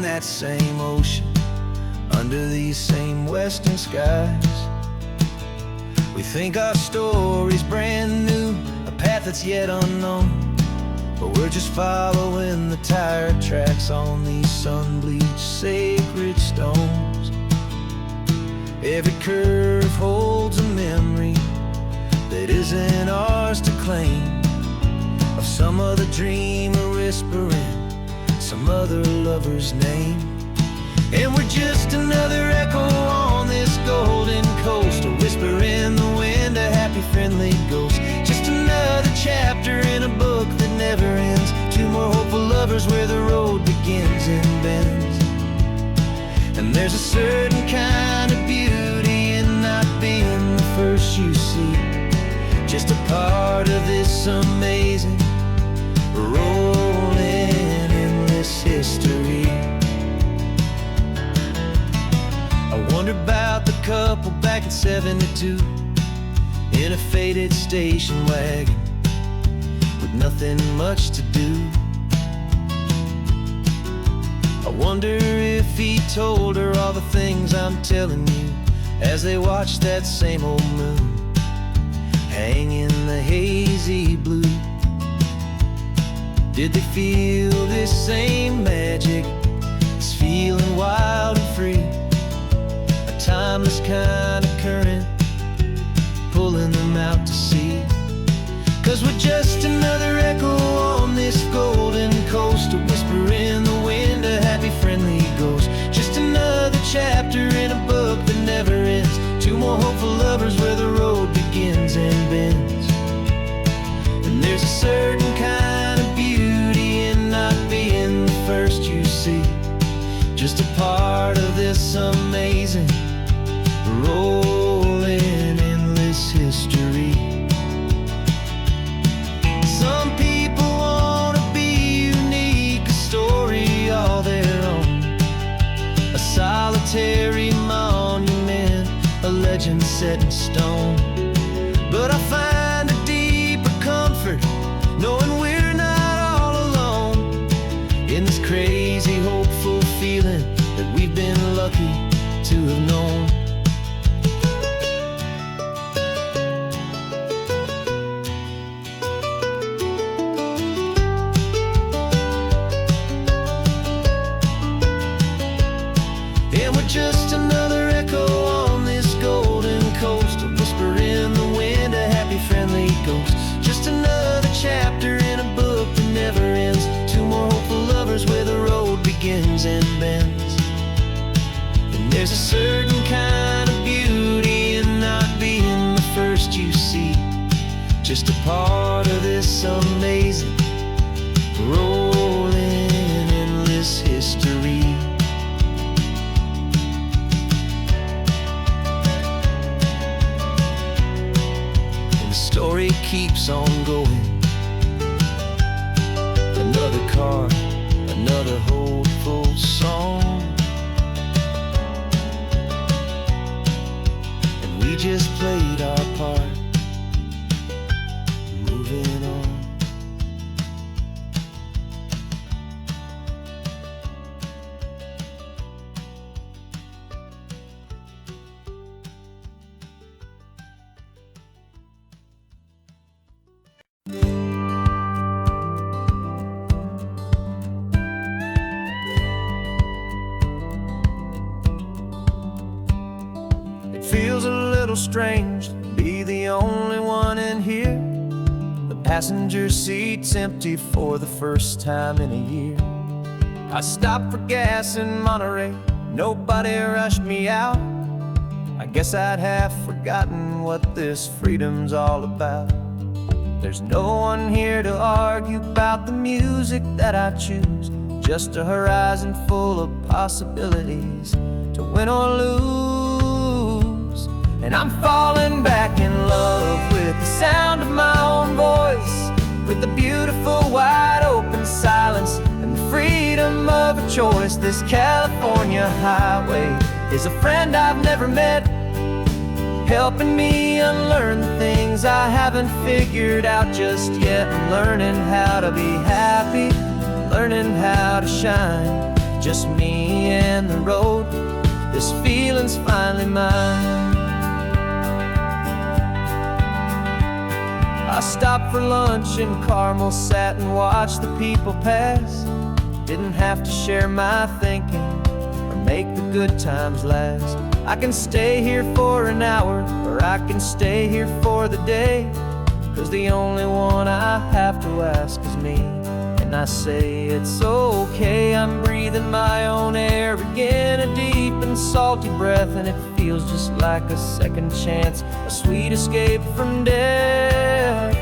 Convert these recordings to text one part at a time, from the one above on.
that same ocean, under these same western skies. We think our story's brand new, a path that's yet unknown, but we're just following the tire tracks on these sun-bleached sacred stones. Every curve holds a memory that isn't ours to claim, of some other dreamer whispering some other lover's name. And we're just another echo on this golden coast, a whisper in the wind, a happy friendly ghost. Just another chapter in a book that never ends, two more hopeful lovers where the road begins and bends. And there's a certain kind of beauty in not being the first you see, just a part of this amazing rolling endless history. I wonder about the couple back in '72 in a faded station wagon with nothing much to do. I wonder if he told her all the things I'm telling you as they watched that same old moon hang in the hazy blue. Did they feel this same magic, this feeling wild and free, a timeless kind of current pulling them out to sea? 'Cause we're just another echo on this golden coast, a whisper in the wind, a happy friendly ghost. Just another chapter in a book that never ends, two more hopeful lovers where the road begins and bends. And there's a certain kind of beauty in not being the first you see, just a part of this amazing rolling endless history. Some people want to be unique, a story all their own, a solitary monument, a legend set in stone. But I find a deeper comfort knowing we're not all alone in this crazy hopeful feeling that we've been lucky to have known. And we're just another echo on this golden coast, a whisper in the wind, a happy friendly ghost. Just another chapter in a book that never ends, two more hopeful lovers where the road begins and bends. And there's a certain kind of beauty in not being the first you see, just a part of this amazing rolling endless history. Story keeps on going, another card, another hopeful song, and we just played our part, moving on. Feels a little strange to be the only one in here. The passenger seat's empty for the first time in a year. I stopped for gas in Monterey, nobody rushed me out. I guess I'd half forgotten what this freedom's all about. There's no one here to argue about the music that I choose, just a horizon full of possibilities to win or lose. And I'm falling back in love with the sound of my own voice, with the beautiful wide open silence and the freedom of a choice. This California highway is a friend I've never met, helping me unlearn the things I haven't figured out just yet. I'm learning how to be happy, learning how to shine, just me and the road. This feeling's finally mine. I stopped for lunch in Carmel, sat and watched the people pass. Didn't have to share my thinking or make the good times last. I can stay here for an hour, or I can stay here for the day, 'cause the only one I have to ask is me. And I say it's okay, I'm breathing my own air again, a deep and salty breath, and it feels just like a second chance, a sweet escape from death.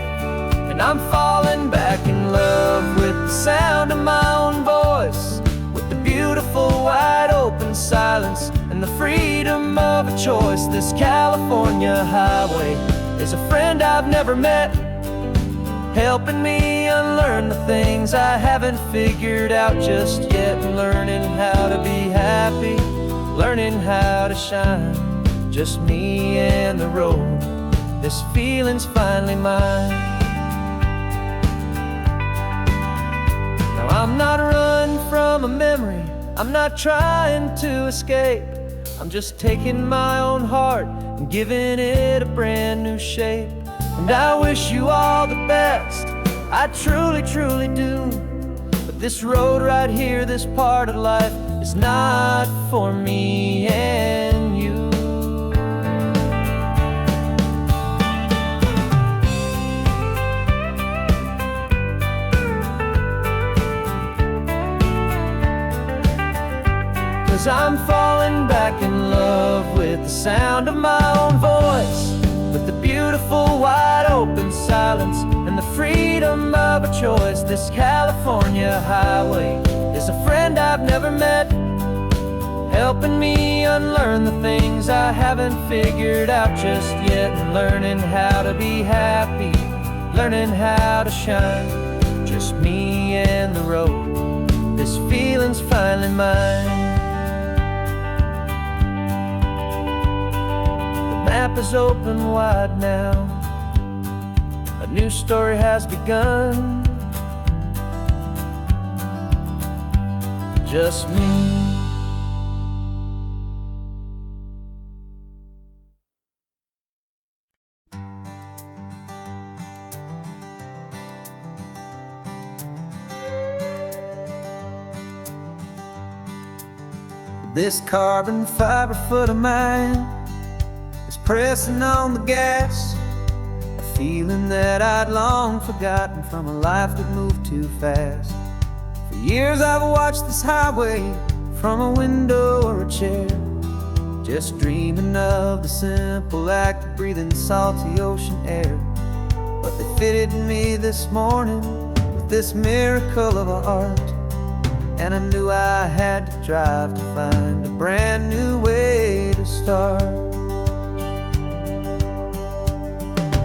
And I'm falling back in love with the sound of my own voice, with the beautiful wide open silence and the freedom of a choice. This California highway is a friend I've never met, helping me unlearn the things I haven't figured out just yet, and learning how to be happy, learning how to shine, just me and the road. This feeling's finally mine. Now I'm not running from a memory, I'm not trying to escape, I'm just taking my own heart and giving it a brand new shape. And I wish you all the best, I truly, truly do. But this road right here, this part of life, is not for me and you. 'Cause I'm falling back in love with the sound of my own voice, with the beautiful wide open silence and the freedom of a choice. This California highway is a friend I've never met, helping me unlearn the things I haven't figured out just yet, and learning how to be happy, learning how to shine, just me and the road. This feeling's finally mine. The map is open wide now, a new story has begun, just me. This carbon fiber foot of mine is pressing on the gas, a feeling that I'd long forgotten from a life that moved too fast. For years I've watched this highway from a window or a chair, just dreaming of the simple act of breathing salty ocean air. But they fitted me this morning with this miracle of art, and I knew I had to drive to find a brand new way to start.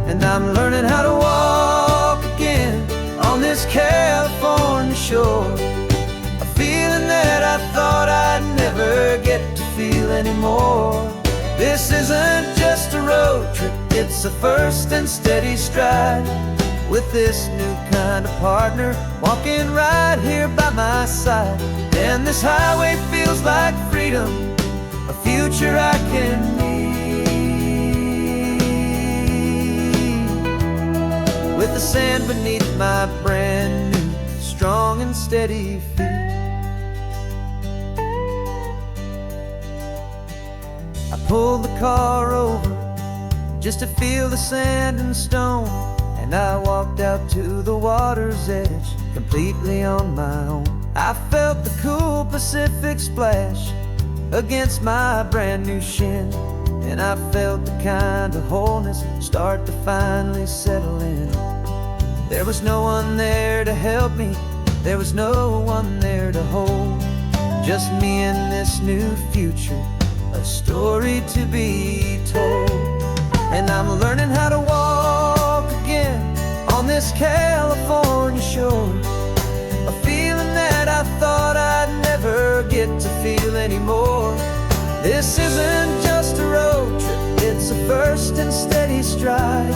And I'm learning how to walk again on this California shore, a feeling that I thought I'd never get to feel anymore. This isn't just a road trip, it's a first and steady stride, with this new kind of partner walking right here by my side. And this highway feels like freedom, a future I can need, with the sand beneath my brand new, strong and steady feet. I pulled the car over just to feel the sand and stone, and I walked out to the water's edge, completely on my own. I felt the cool Pacific splash against my brand new shin, and I felt the kind of wholeness start to finally settle in. There was no one there to help me, there was no one there to hold, just me and this new future, a story to be told. And I'm learning how to walk again on this California shore, a feeling that I thought I'd never get to feel anymore. This isn't just a road trip, it's a first and steady stride,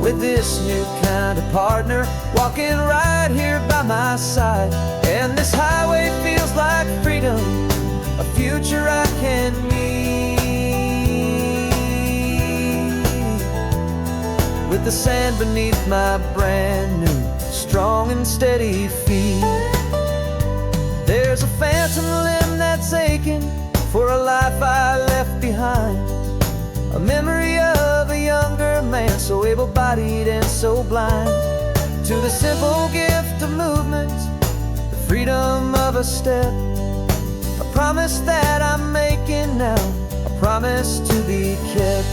with this new kind of partner, walking right here by my side. And this highway feels like freedom, a future I can meet, with the sand beneath my brand new, strong and steady feet. There's a phantom limb that's aching for a life I left behind, a memory of a younger man, so able-bodied and so blind, to the simple gift of movement, the freedom of a step, a promise that I'm making now, a promise to be kept.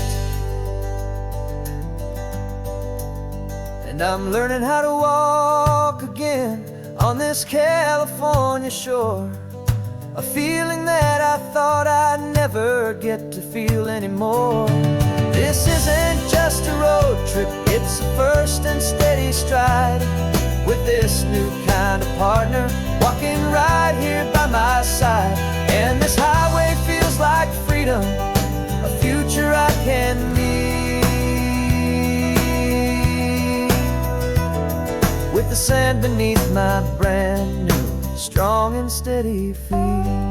And I'm learning how to walk again on this California shore, a feeling that I thought I'd never get to feel anymore. This isn't just a road trip, it's a first and steady stride, with this new kind of partner, walking right here by my side. And this highway feels like freedom, a future I can meet, with the sand beneath my brand new, strong and steady feet.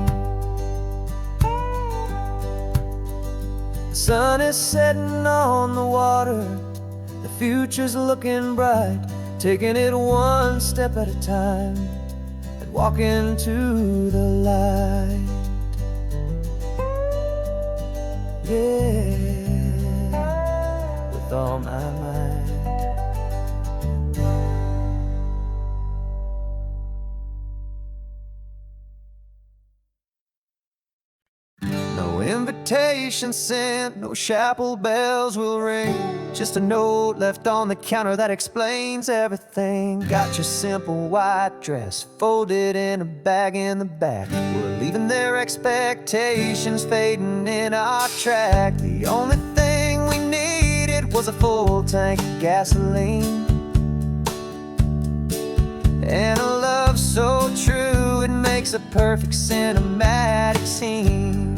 The sun is setting on the water, the future's looking bright, taking it one step at a time and walking to the light. Yeah, with all my might. No invitation sent, no chapel bells will ring, just a note left on the counter that explains everything. Got your simple white dress folded in a bag in the back. We're leaving their expectations fading in our track. The only thing we needed was a full tank of gasoline, and a love so true it makes a perfect cinematic scene.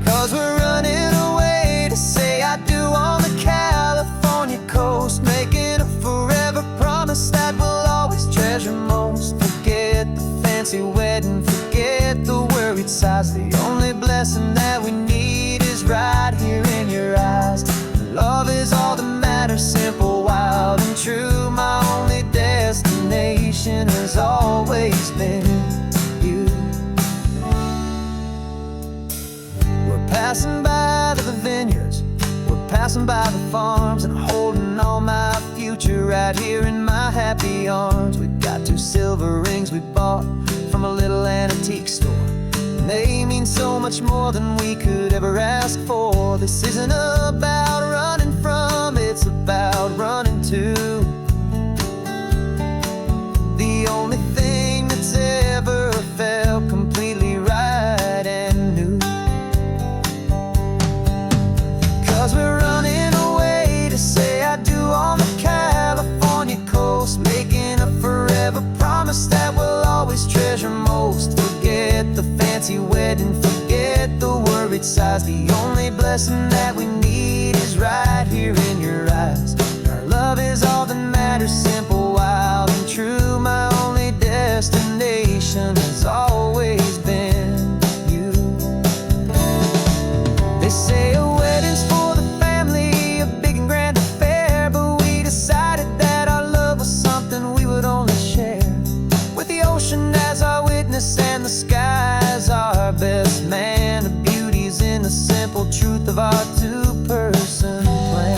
'Cause we're running away to say I do on the California coast, making a forever promise that we'll always treasure most. Forget the fancy wedding, forget the worried sighs. The only blessing that we need is right here in your eyes. Love is all that matters, simple, wild and true. My only destination has always been you. Passing by the vineyards, we're passing by the farms, and holding all my future right here in my happy arms. We've got 2 silver rings we bought from a little antique store, and they mean so much more than we could ever ask for. This isn't about running from, it's about running to. The only thing that's ever felt completely right and new. 'Cause we're running away to say I do on the California coast, making a forever promise that we'll always treasure most. Forget the fancy wedding, forget the worried sighs. The only blessing that we need is right here in your eyes. Our love is all that matters, simple, wild and true. My only destination has always been you. They say a wedding's for the family, a big and grand affair, but we decided that our love was something we would only share, with the ocean as our witness and the sky as our best man. The beauty's in the simple truth of our 2-person plan.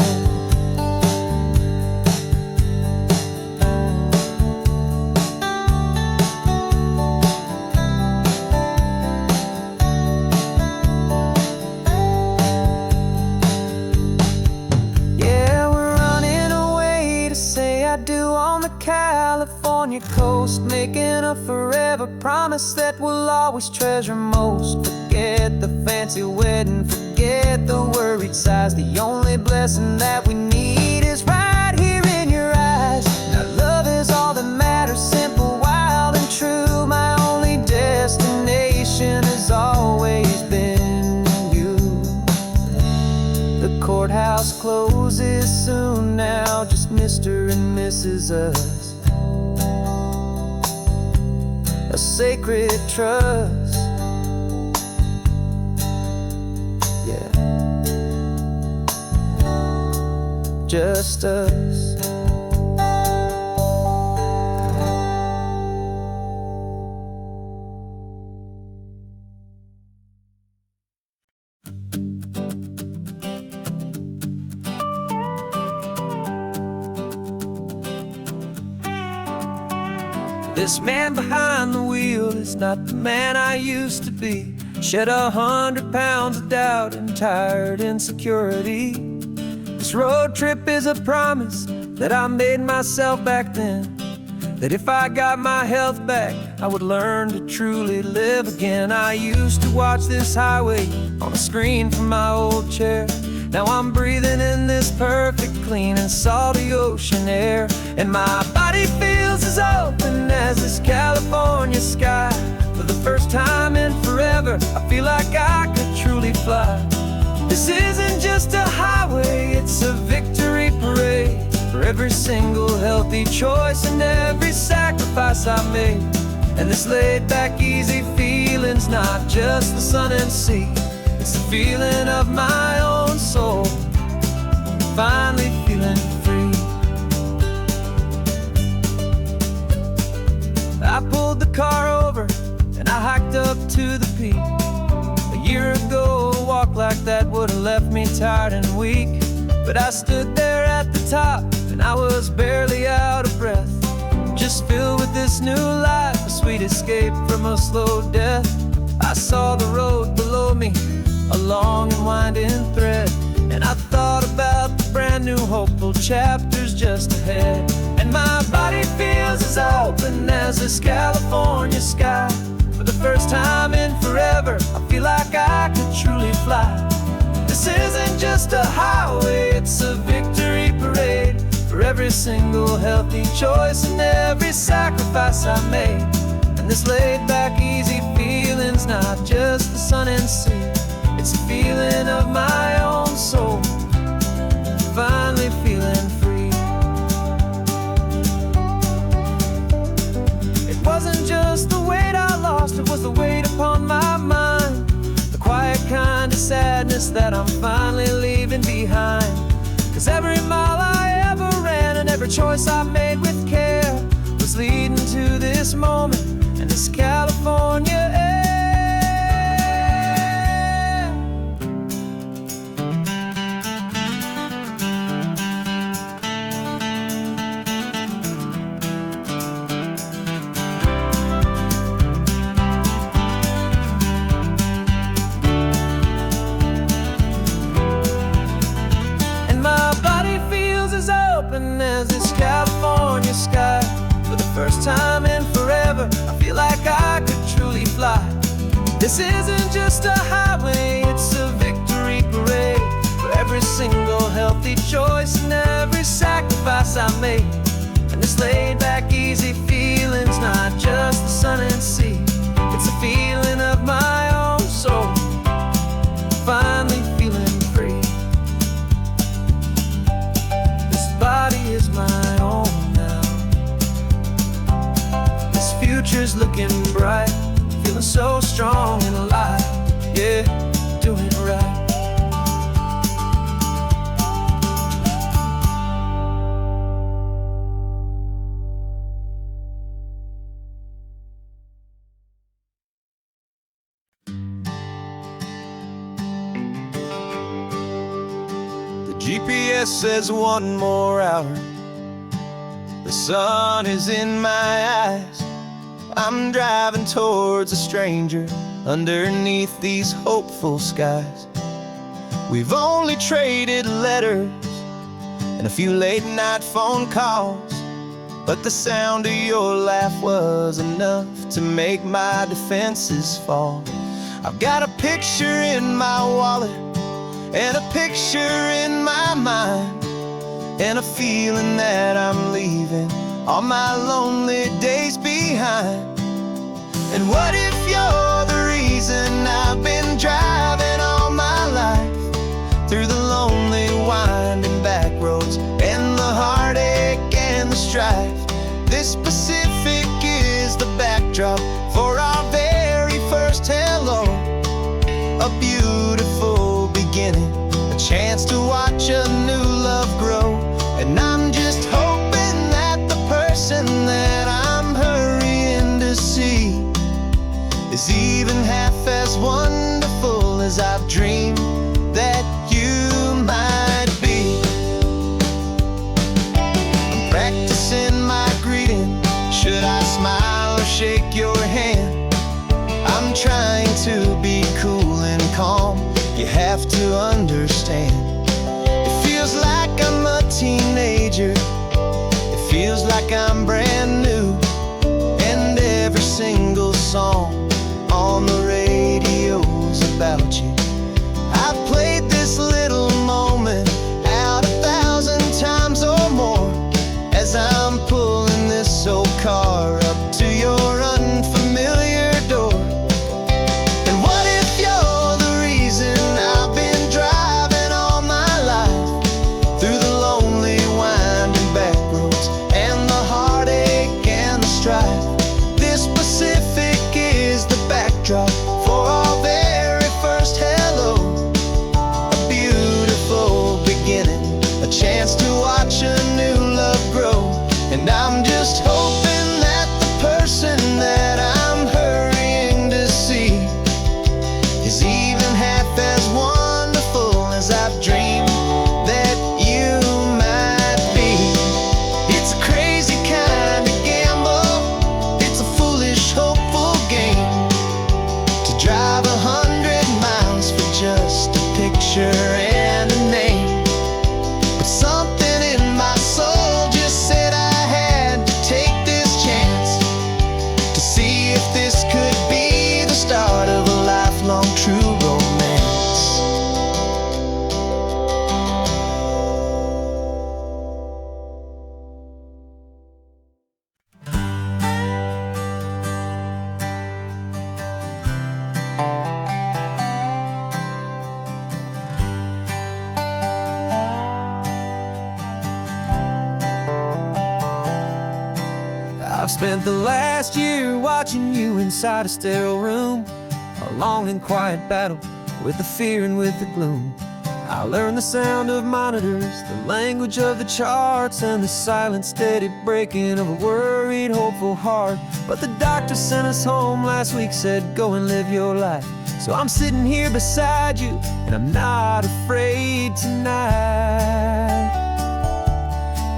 California coast, making a forever promise that we'll always treasure most. Forget the fancy wedding, forget the worried sighs. The only blessing that we need is right here in your eyes. Now love is all that matters, simple, wild and true. My only destination has always been you. The courthouse promises us a sacred trust. Yeah, just us. This man behind the wheel is not the man I used to be. Shed 100 pounds of doubt and tired insecurity. This road trip is a promise that I made myself back then, that if I got my health back, I would learn to truly live again. I used to watch this highway on a screen from my old chair. Now I'm breathing in this perfect, clean and salty ocean air. And my body feels as open as this California sky. For the first time in forever, I feel like I could truly fly. This isn't just a highway, it's a victory parade. For every single healthy choice and every sacrifice I made. And this laid back easy feeling's not just the sun and sea. It's the feeling of my own soul, finally feeling free. I pulled the car over and I hiked up to the peak. A year ago, a walk like that would have left me tired and weak. But I stood there at the top and I was barely out of breath, just filled with this new life, a sweet escape from a slow death. I saw the road below me, a long and winding thread, and I thought about the brand new hopeful chapters just ahead. And my body feels as open as this California sky. For the first time in forever, I feel like I could truly fly. This isn't just a highway, it's a victory parade. For every single healthy choice and every sacrifice I made. And this laid back easy feeling's not just the sun and sea. It's a feeling of my own soul, finally feeling free. It wasn't just the weight I lost, it was the weight upon my mind. The quiet kind of sadness that I'm finally leaving behind. 'Cause every mile I ever ran and every choice I made with care was leading to this moment and this California air. As this California sky. For the first time in forever, I feel like I could truly fly. This isn't just a highway, it's a victory parade. For every single healthy choice and every sacrifice I made. And this laid back easy feeling's not just the sun and sea. It's a feeling of my own soul, finally feeling free. Body is my own now. This future's looking bright, feeling so strong and alive. Yeah, doing it right. GPS says 1 more hour. The sun is in my eyes. I'm driving towards a stranger underneath these hopeful skies. We've only traded letters and a few late night phone calls, but the sound of your laugh was enough to make my defenses fall. I've got a picture in my wallet and a picture in my mind, and a feeling that I'm leaving all my lonely days behind. And what if you're the reason I've been driving all my life, through the lonely winding back roads and the heartache and the drive. This Pacific is the backdrop for our very first hello. A beautiful beginning, a chance to watch a new love grow. And I'm just hoping that the person that I'm hurrying to see is even half as wonderful as I've dreamed that you might be. I'm practicing my greeting. Should I smile or shake your hand? I'm trying to be cool and calm. You have to understand. It feels like I'm a teenager. It feels like I'm brand new. And every single song on the radio's about you. I've played this little moment out 1,000 times or more as I'm pulling this old car up to your unfamiliar door. And what if you're the reason I've been driving all my life, through the lonely winding back roads and the heartache and the strife? This Pacific is the backdrop for our very first hello. A beautiful beginning, a chance to watch a new love grow. And I'm just hoping that the person that I'm hurrying to see is even half as wonderful as I've dreamed that you might be. It's a crazy kind of gamble. It's a foolish, hopeful game to drive 100 miles for just a picture and a name. But something in my soul just said I had to take this chance to see if this could be the start of a lifelong true romance. I've spent the last year watching you inside a sterile room, a long and quiet battle with the fear and with the gloom. I learned the sound of monitors, the language of the charts, and the silent, steady breaking of a worried, hopeful heart. But the doctor sent us home last week, said go and live your life. So I'm sitting here beside you, and I'm not afraid tonight.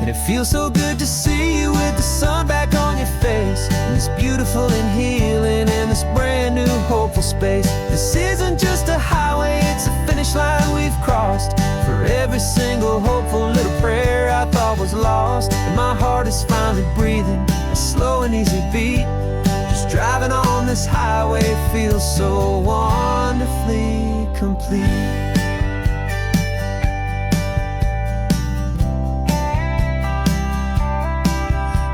And it feels so good to see you with the sun back on your face, and this beautiful and healing in this brand new hopeful space. This isn't just a highway, it's a finish line we've crossed. For every single hopeful little prayer I thought was lost, and my heart is finally breathing a slow and easy beat. Just driving on this highway feels so wonderfully complete.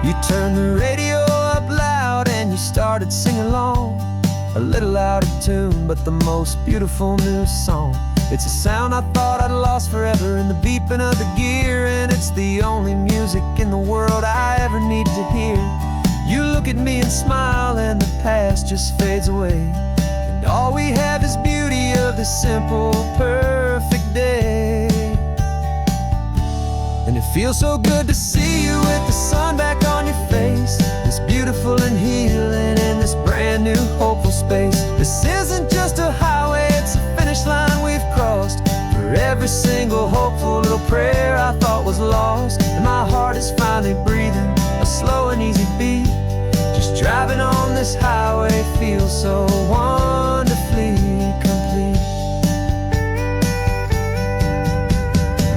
You turned the radio up loud and you started singing along, a little out of tune, but the most beautiful new song. It's a sound I thought I'd lost forever in the beeping of the gear, and it's the only music in the world I ever need to hear. You look at me and smile and the past just fades away, and all we have is beauty of this simple, perfect day. And it feels so good to see you with the sun back on your face, this beautiful and healing in this brand new hopeful space. This isn't just a highway, it's a finish line we've crossed. For every single hopeful little prayer I thought was lost, and my heart is finally breathing a slow and easy beat. Just driving on this highway feels so wonderfully complete.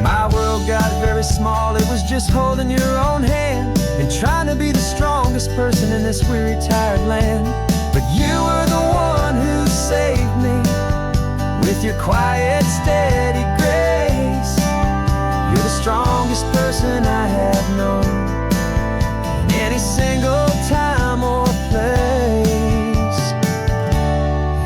My world got very small, it was just holding your own hand and trying to be the strongest person in this weary, tired land. But you were the one who saved me with your quiet, steady grace. You're the strongest person I have known in any single time or place.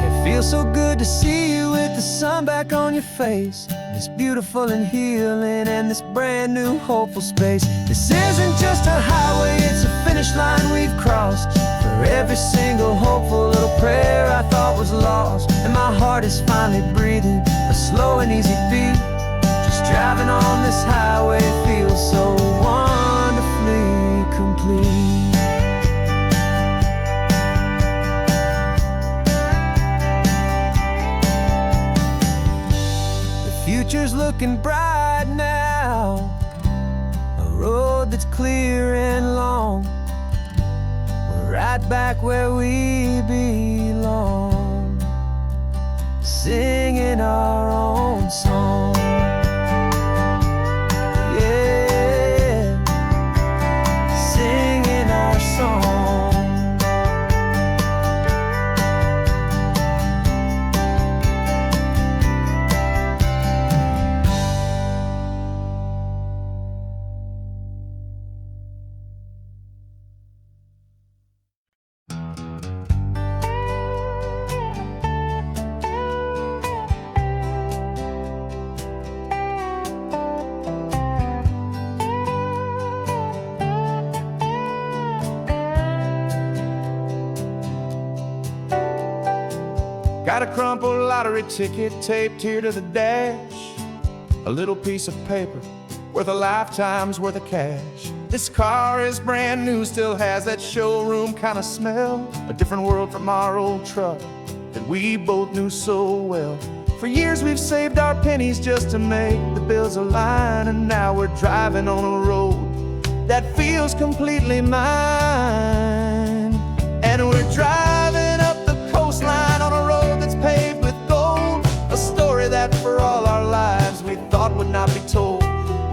It feels so good to see you with the sun smile back on your face. It's beautiful and healing, and this brand new hopeful space. This isn't just a highway, it's a finish line we've crossed. For every single hopeful little prayer I thought was lost. And my heart is finally breathing a slow and easy beat. Just driving on this highway feels so wonderfully complete. Future's looking bright now, a road that's clear and long. We're right back where we belong, singing our own song. Yeah, singing our song. Got a crumpled lottery ticket taped here to the dash, a little piece of paper worth a lifetime's worth of cash. This car is brand new, still has that showroom kind of smell, a different world from our old truck that we both knew so well. For years we've saved our pennies just to make the bills align, and now we're driving on a road that feels completely mine. And we're driving up the coastline on a road that's paved with gold, a story that for all our lives we thought would not be told.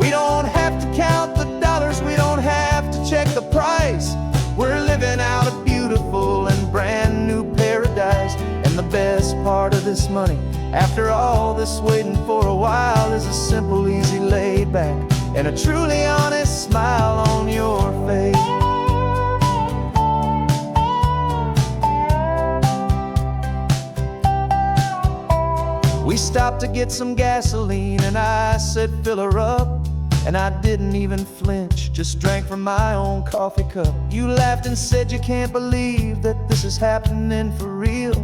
We don't have to count the dollars, we don't have to check the price. We're living out a beautiful and brand new paradise. And the best part of this money, after all this waiting for a while, is a simple, easy, laid back, and a truly honest smile on your face. We stopped to get some gasoline, and I said, fill her up. And I didn't even flinch, just drank from my own coffee cup. You laughed and said you can't believe that this is happening for real.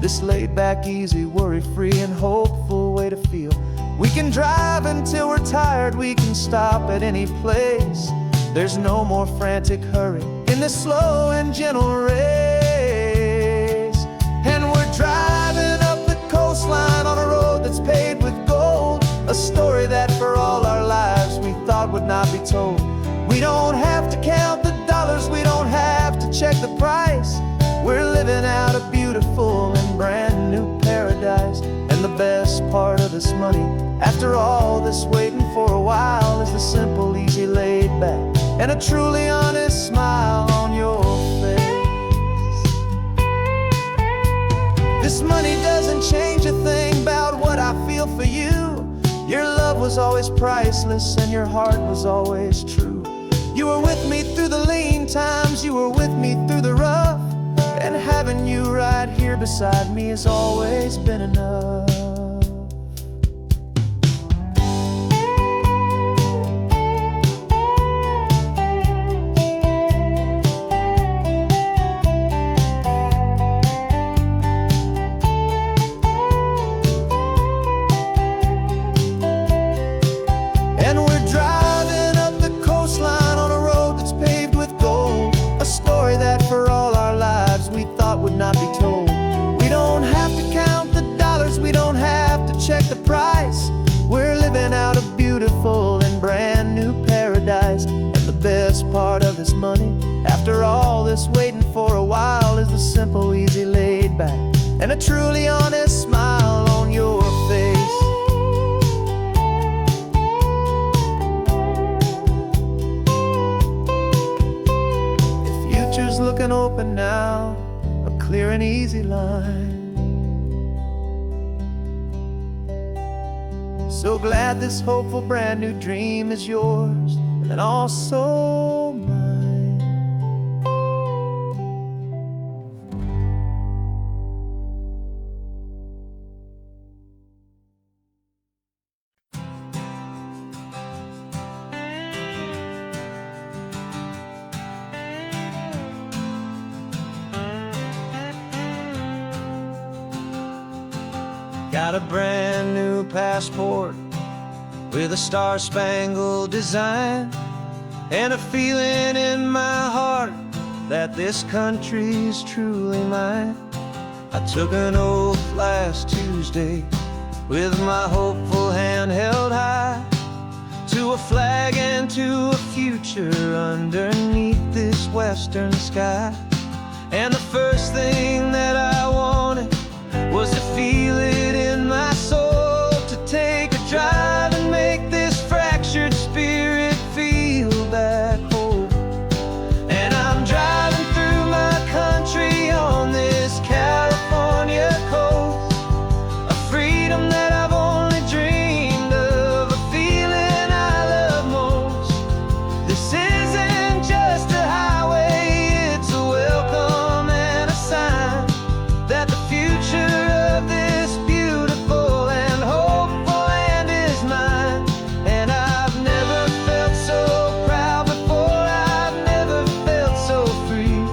This laid back, easy, worry-free and hopeful way to feel. We can drive until we're tired, we can stop at any place. There's no more frantic hurry in this slow and gentle race. And we're driving up the coastline on a road that's paved with gold, a story that for all our lives we thought would not be told. We don't have to count the dollars, we don't have to check the price. We're living out a beautiful and brand new paradise. And the best part of this money, after all this waiting for a while, is the simple, easy, laid back, and a truly honest smile on your face. This money doesn't change a thing about what I feel for you. Your love was always priceless, and your heart was always true. You were with me through the lean times, you were with me through the rough, and having you right here beside me has always been enough. Would not be told. We don't have to count the dollars, we don't have to check the price. We're living out a beautiful and brand new paradise. And the best part of this money, after all this waiting for a while, is the simple, easy, laid back, and a truly honest smile on your face. The future's looking open now, clear and easy line. So glad this hopeful brand new dream is yours, and also mine. Got a brand new passport with a star-spangled design, and a feeling in my heart that this country's truly mine. I took an oath last Tuesday with my hopeful hand held high, to a flag and to a future underneath this western sky. And the first thing that I wanted was to feel it in my soul, to take a drive and make this fractured spirit feel back home. And I'm driving through my country on this California coast, a freedom that I've only dreamed of, a feeling I love most. This isn't just a highway, it's a welcome and a sign that the future of this beautiful and hopeful land is mine. And I've never felt so proud before, I've never felt so free,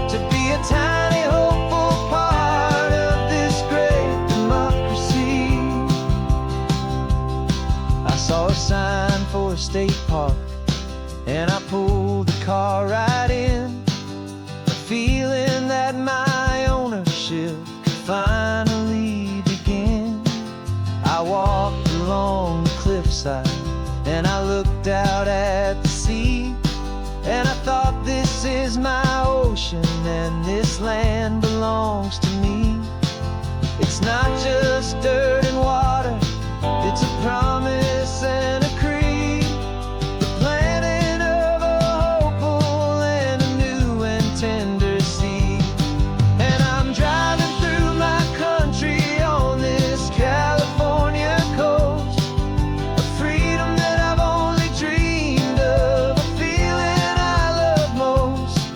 to be a tiny hopeful part of this great democracy. I saw a sign for a state park, and I pulled the car right in, a feeling that my ownership could finally begin. I walked along the cliffside and I looked out at the sea, and I thought, this is my ocean and this land belongs to me. It's not just dirt and water, it's a promise and a creed, the planting of a hopeful and a new and tender seed. And I'm driving through my country on this California coast, a freedom that I've only dreamed of, a feeling I love most.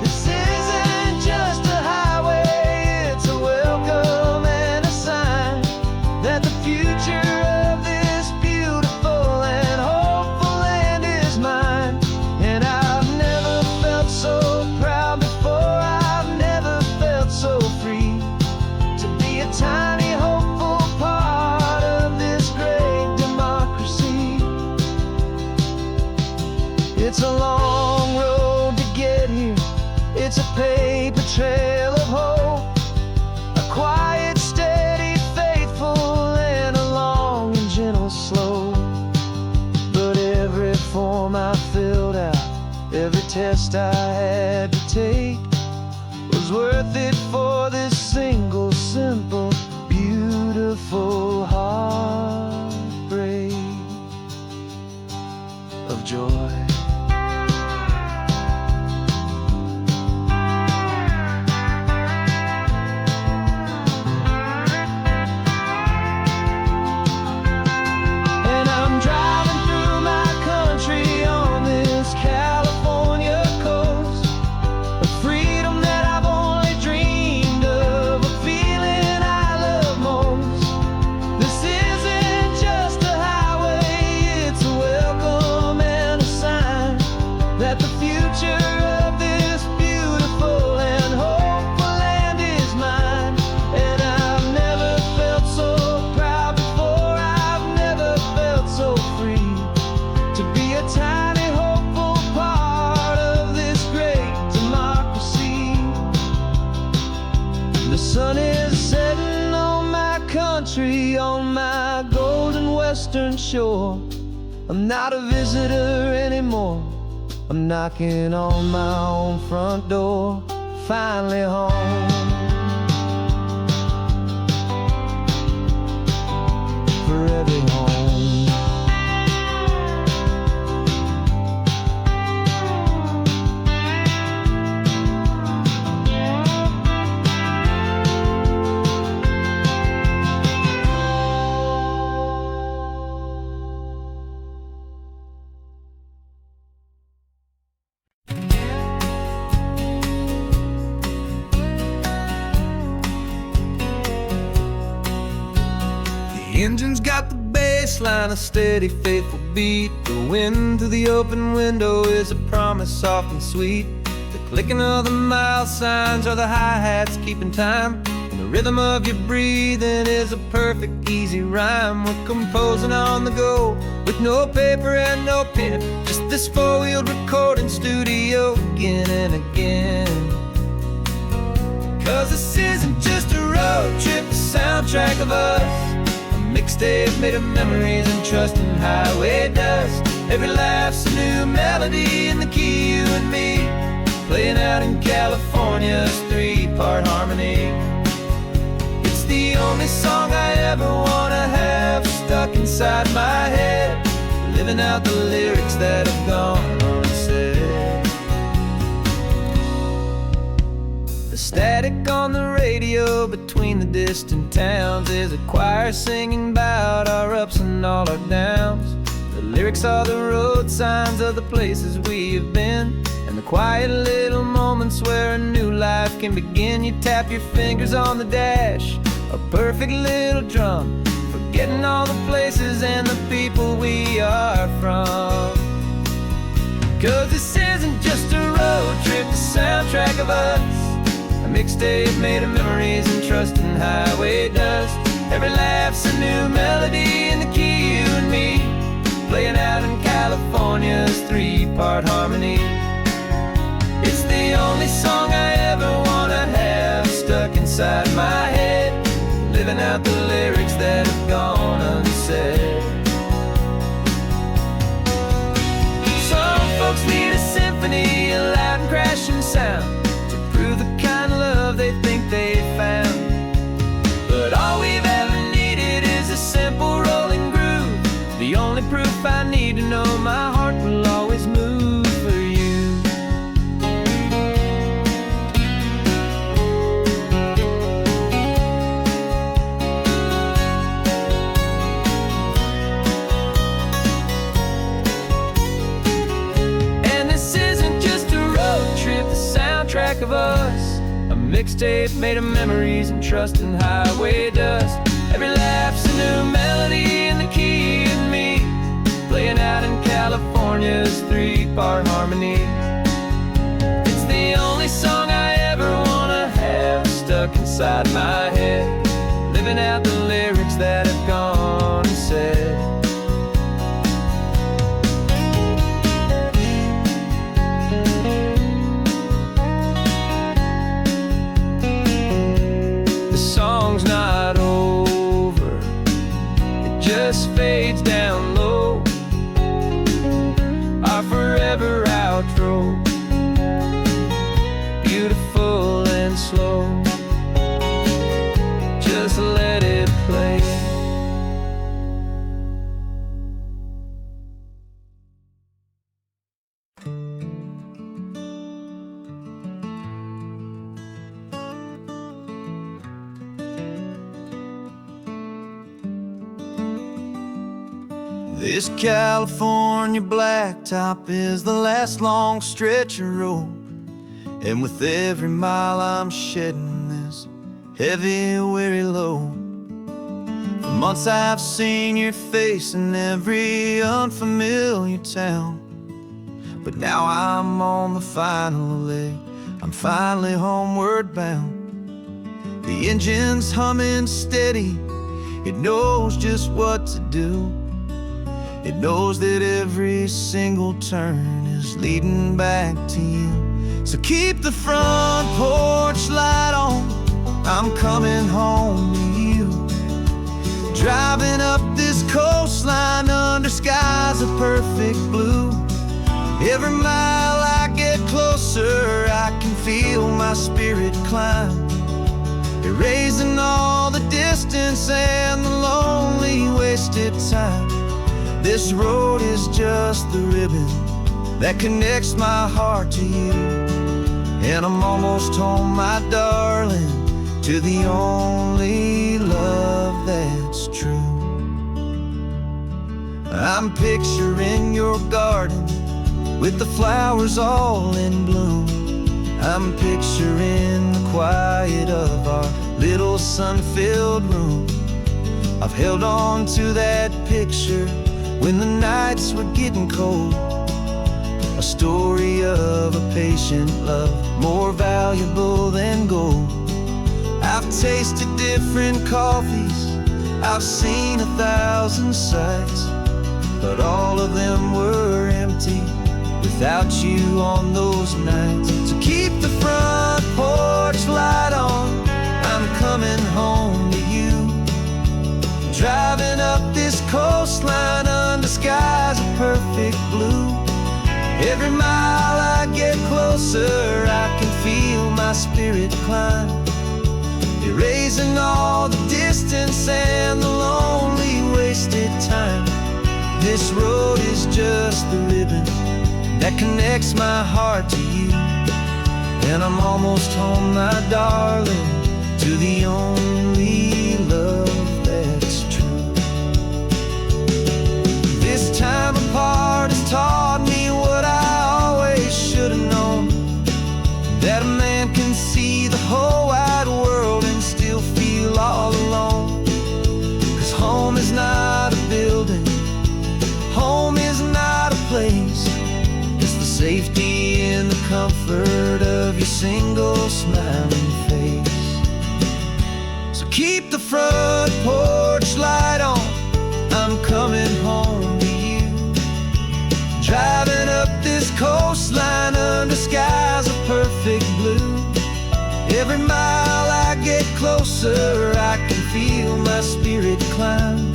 This isn't just a highway, it's a welcome and a sign that the future of this beautiful and hopeful land is mine. And I've never felt so proud before, I've never felt so free, to be a tiny hopeful part of this great democracy. It's a long road to get here, it's a paper trail of hope, a quiet, steady, faithful, and a long and gentle slope. But every form I filled out, every test I had to take, was worth it for this single, simple, beautiful heartbreak of joy. And I'm driving through my country on this California coast, a freedom that I've only dreamed of, a feeling I love most. This isn't just a highway, it's a welcome and a sign that the future of this beautiful and hopeful land is mine. And I've never felt so proud before, I've never felt so free, to be a tiny hopeful part of this great democracy. The sun is setting on my country, on my golden western shore. I'm not a visitor anymore, I'm knocking on my own front door, finally home. Forever home. The engine's got the bass line, a steady, faithful beat. The wind through the open window is a promise soft and sweet. The clicking of the mile signs are the hi-hats keeping time. And the rhythm of your breathing is a perfect, easy rhyme. We're composing on the go, with no paper and no pen, just this four-wheeled recording studio again and again. 'Cause this isn't just a road trip, the soundtrack of us, a mixtape made of memories and trust in highway dust. Every laugh's a new melody in the key, you and me, playing out in California's three-part harmony. It's the only song I ever wanna have stuck inside my head, living out the lyrics that have gone unsaid. The static on the radio between the distant towns is a choir singing about our ups and all our downs. The lyrics are the road signs of the places we have been, and the quiet little moments where a new life can begin. You tap your fingers on the dash, a perfect little drum, forgetting all the places and the people we are from. 'Cause this isn't just a road trip, the soundtrack of us, a mixtape made of memories and trust in highway dust. Every laugh's a new melody in the key, you and me, playing out in California's three-part harmony. It's the only song I ever wanna have stuck inside my head, living out the lyrics that have gone unsaid. Some folks need a symphony, a loud and crashing sound, to prove the kind of love they think they found. But all we've ever needed is a simple rolling groove, the only proof I need to know my heart will always move for you. And this isn't just a road trip, the soundtrack of us, a mixtape made of memories and trust in highway dust. Every laugh's a new melody in the key, you and me, playing out in California's three-part harmony. It's the only song I ever wanna have stuck inside my head, living out the lyrics that have gone unsaid. The song's not over, it just fades down low, our forever outro, beautiful and slow. Just let it play. This California blacktop is the last long stretch of road, and with every mile I'm shedding this heavy, weary load. For months I've seen your face in every unfamiliar town, but now I'm on the final leg, I'm finally homeward bound. The engine's humming steady, it knows just what to do. It knows that every single turn is leading back to you. So keep the front porch light on, I'm coming home to you. Driving up this coastline under skies of perfect blue. Every mile I get closer, I can feel my spirit climb, erasing all the distance and the lonely wasted time. This road is just the ribbon that connects my heart to you, and I'm almost home, my darling, to the only love that's true. I'm picturing your garden with the flowers all in bloom. I'm picturing the quiet of our little sun-filled room. I've held on to that picture when the nights were getting cold, a story of a patient love, more valuable than gold. I've tasted different coffees, I've seen 1,000 sights, but all of them were empty without you on those nights. So keep the front porch light on, I'm coming home to you. Driving up this coastline under skies of perfect blue. Every mile I get closer, I can feel my spirit climb, erasing all the distance and the lonely wasted time. This road is just the ribbon that connects my heart to you. And I'm almost home, my darling, to the only love that's true. This time apart has taught me what I always should have known, that a man can see the whole wide world and still feel all alone. 'Cause home is not a building, home is not a place, it's the safety and the comfort of your single smiling face. So keep the front porch light on, I'm coming home to you. Driving up this coastline under skies of perfect blue. Every mile I get closer, I can feel my spirit climb,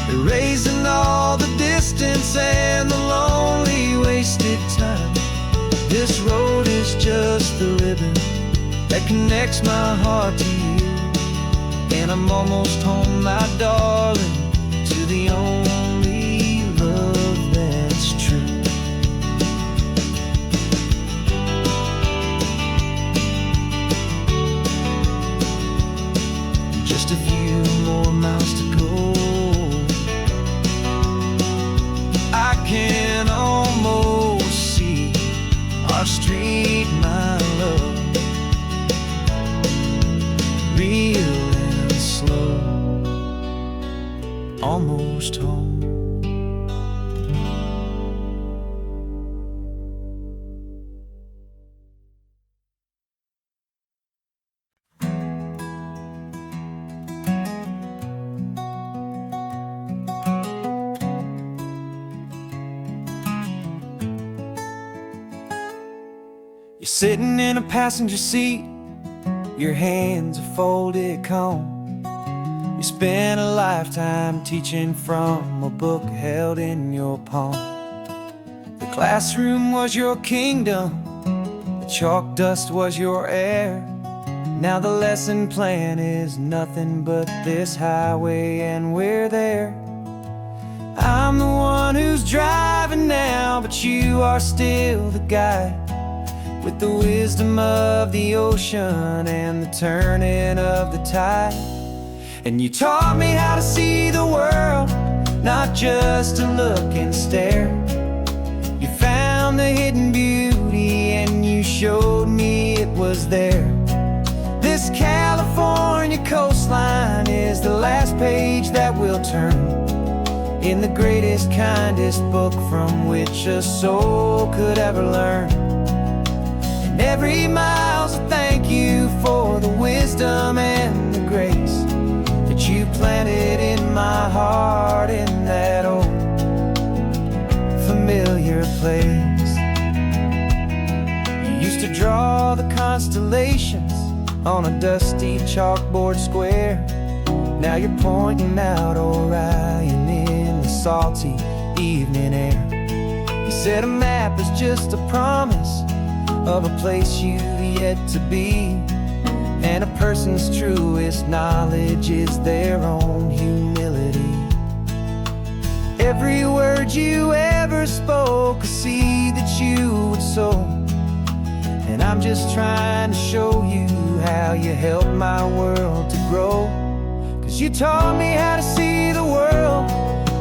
erasing all the distance and the lonely wasted time. This road is just the ribbon that connects my heart to you. And I'm almost home, my darling, to the only love that's true. Just a few more miles to go, I can almost see our street, my love, real and slow, almost home. You're sitting in a passenger seat, your hands are folded calm. You spent a lifetime teaching from a book held in your palm. The classroom was your kingdom, the chalk dust was your air. Now the lesson plan is nothing but this highway and we're there. I'm the one who's driving now, but you are still the guide, with the wisdom of the ocean and the turning of the tide. And you taught me how to see the world, not just to look and stare. You found the hidden beauty and you showed me it was there. This California coastline is the last page that we'll turn in the greatest, kindest book from which a soul could ever learn. Every mile's a thank you for the wisdom and the grace that you planted in my heart in that old familiar place. You used to draw the constellations on a dusty chalkboard square. Now you're pointing out Orion in the salty evening air. You said a map is just a promise of a place you've yet to be, and a person's truest knowledge is their own humility. Every word you ever spoke, a seed that you would sow, and I'm just trying to show you how you helped my world to grow. 'Cause you taught me how to see the world,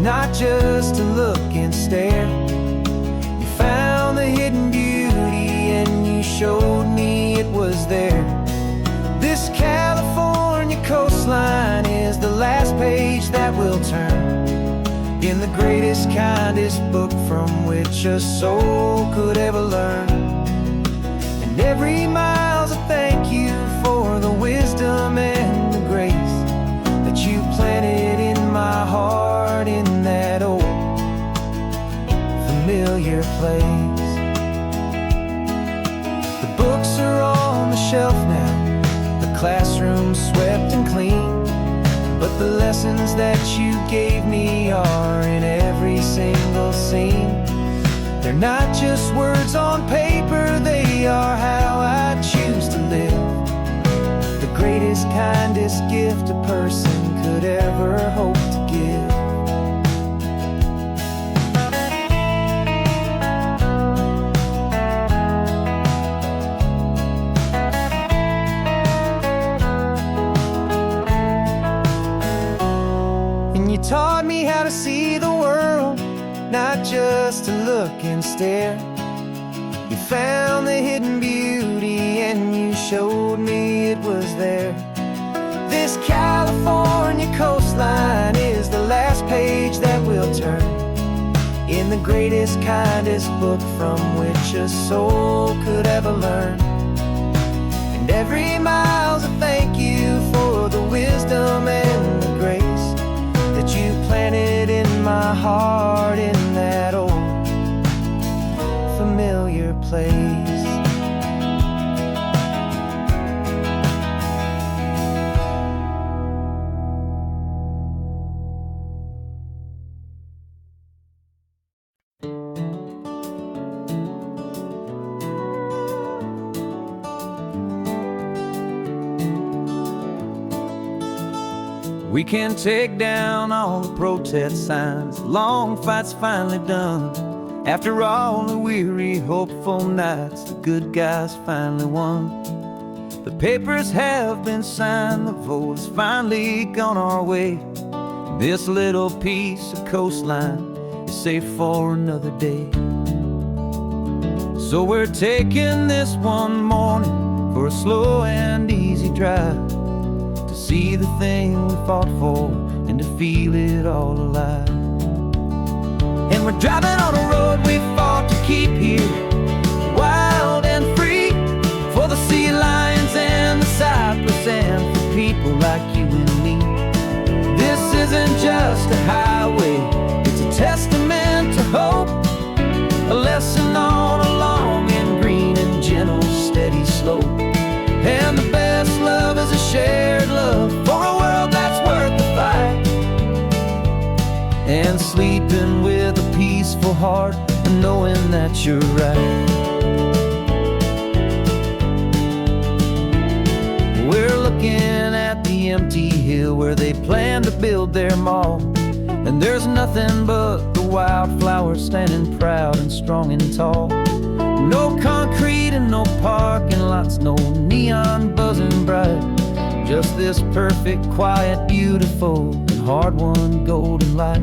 not just to look and stare. You found the hidden beauty and you showed me it was there. This California coastline is the last page that we'll turn in the greatest, kindest book from which a soul could ever learn. And every mile's a thank you for for the wisdom and the grace that you planted in my heart in that old familiar place. The books are on the shelf now, the classroom swept and clean, but the lessons that you gave me are in every single scene. They're not just words on paper, they are how I choose to live. The greatest, kindest gift a person could ever hope to give. And you taught me how to see the world, not just to look and stare. You found the hidden beauty and you showed me it was there. This California coastline is the last page that we'll turn in the greatest, kindest book from which a soul could ever learn. And every mile's a thank you for the wisdom and the grace that you planted in my heart in that old familiar place. We can take down all the protest signs, the long fight's finally done. After all the weary, hopeful nights, the good guys finally won. The papers have been signed, the vote has finally gone our way. This little piece of coastline is safe for another day. So we're taking this one morning for a slow and easy drive, to see the thing we fought for and to feel it all alive. And we're driving on a road we fought to keep here, wild and free, for the sea lions and the cypress and for people like you and me. This isn't just a highway, it's a testament to hope, a lesson on a long and green and gentle steady slope. And the best love is a shared love for a world that's worth the fight, and sleeping with a peaceful heart and knowing that you're right. We're looking at the empty hill where they plan to build their mall, and there's nothing but the wildflowers standing proud and strong and tall. No concrete and no parking lots, no neon buzzing bright, just this perfect, quiet, beautiful, and hard-won golden light.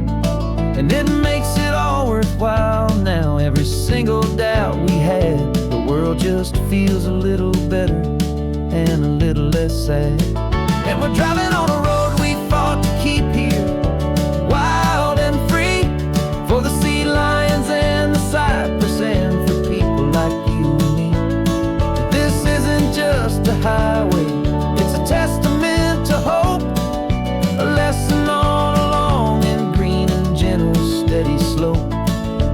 And it makes it all worthwhile now, every single doubt we had. The world just feels a little better and a little less sad. And we're driving on a road we fought to keep here, wild and free, for the sea lions and the cypress and for people like you and me. This isn't just a highway, it's a testament to hope, a lesson on a long and green and gentle steady slope.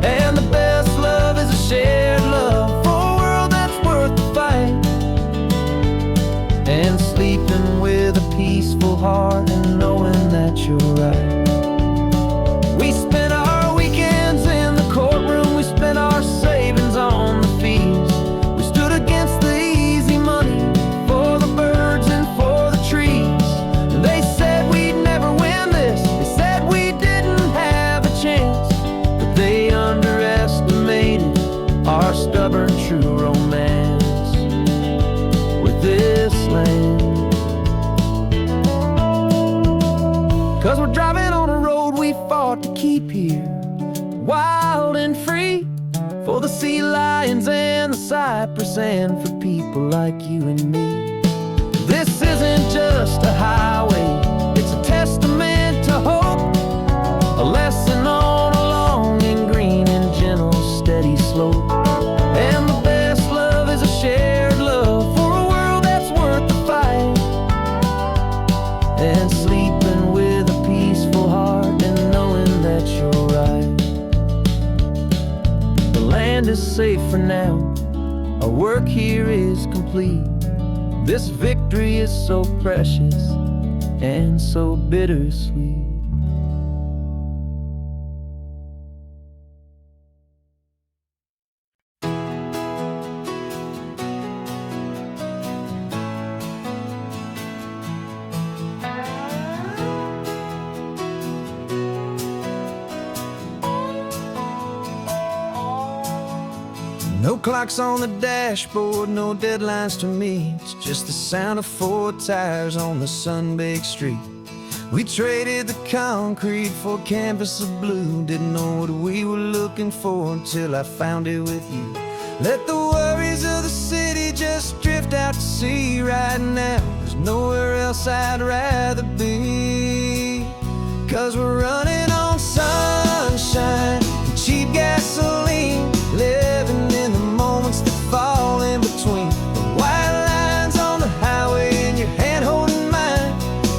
And the best love is a shared love for a world that's worth the fight, and sleeping with a peaceful heart and knowing that you're right. We spent our weekends in the courtroom, we spent our savings on the fees. We stood against the easy money for the birds and for the trees. And they said we'd never win this, they said we didn't have a chance, but they underestimated our stubborn true romance with this land. 'Cause we're driving on a road we fought to keep here, wild and free, for the sea lions and the cypress and for people like you and me. This isn't just a highway, it's a testament to hope, a lesson on a long and green and gentle steady slope. And the best love is a shared love for a world that's worth the fight, and sleeping with a peaceful heart and knowing that you're right. The land is safe for now, our work here is complete. This victory is so precious and so bittersweet. No clocks on the dashboard, no deadlines to meet. It's just the sound of 4 tires on the sun-baked street. We traded the concrete for a canvas of blue. Didn't know what we were looking for until I found it with you. Let the worries of the city just drift out to sea right now. There's nowhere else I'd rather be, 'cause we're running on sunshine and cheap gasoline, living in the moments that fall in between. The white lines on the highway and your hand holding mine,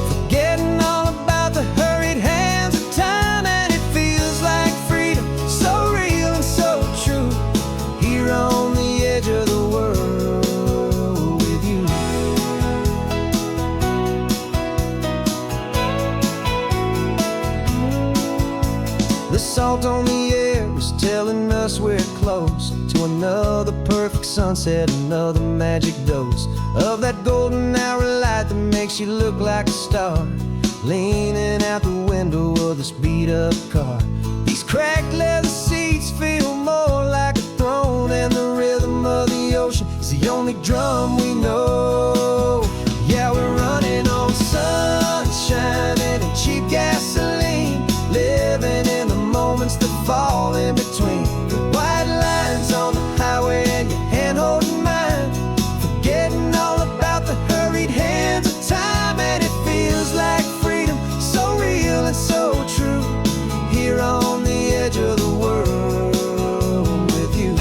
forgetting all about the hurried hands of time. And it feels like freedom, so real and so true, here on the edge of the world with you. The salt on the air is telling us we're close to another perfect sunset, another magic dose of that golden hour light that makes you look like a star, leaning out the window of this beat-up car. These cracked leather seats feel more like a throne, and the rhythm of the ocean is the only drum we know. Yeah, we're running on sunshine and cheap gasoline, living in the moments that fall in between. The white lines on the highway and your hand holding mine, forgetting all about the hurried hands of time. And it feels like freedom, so real and so true, here on the edge of the world with you.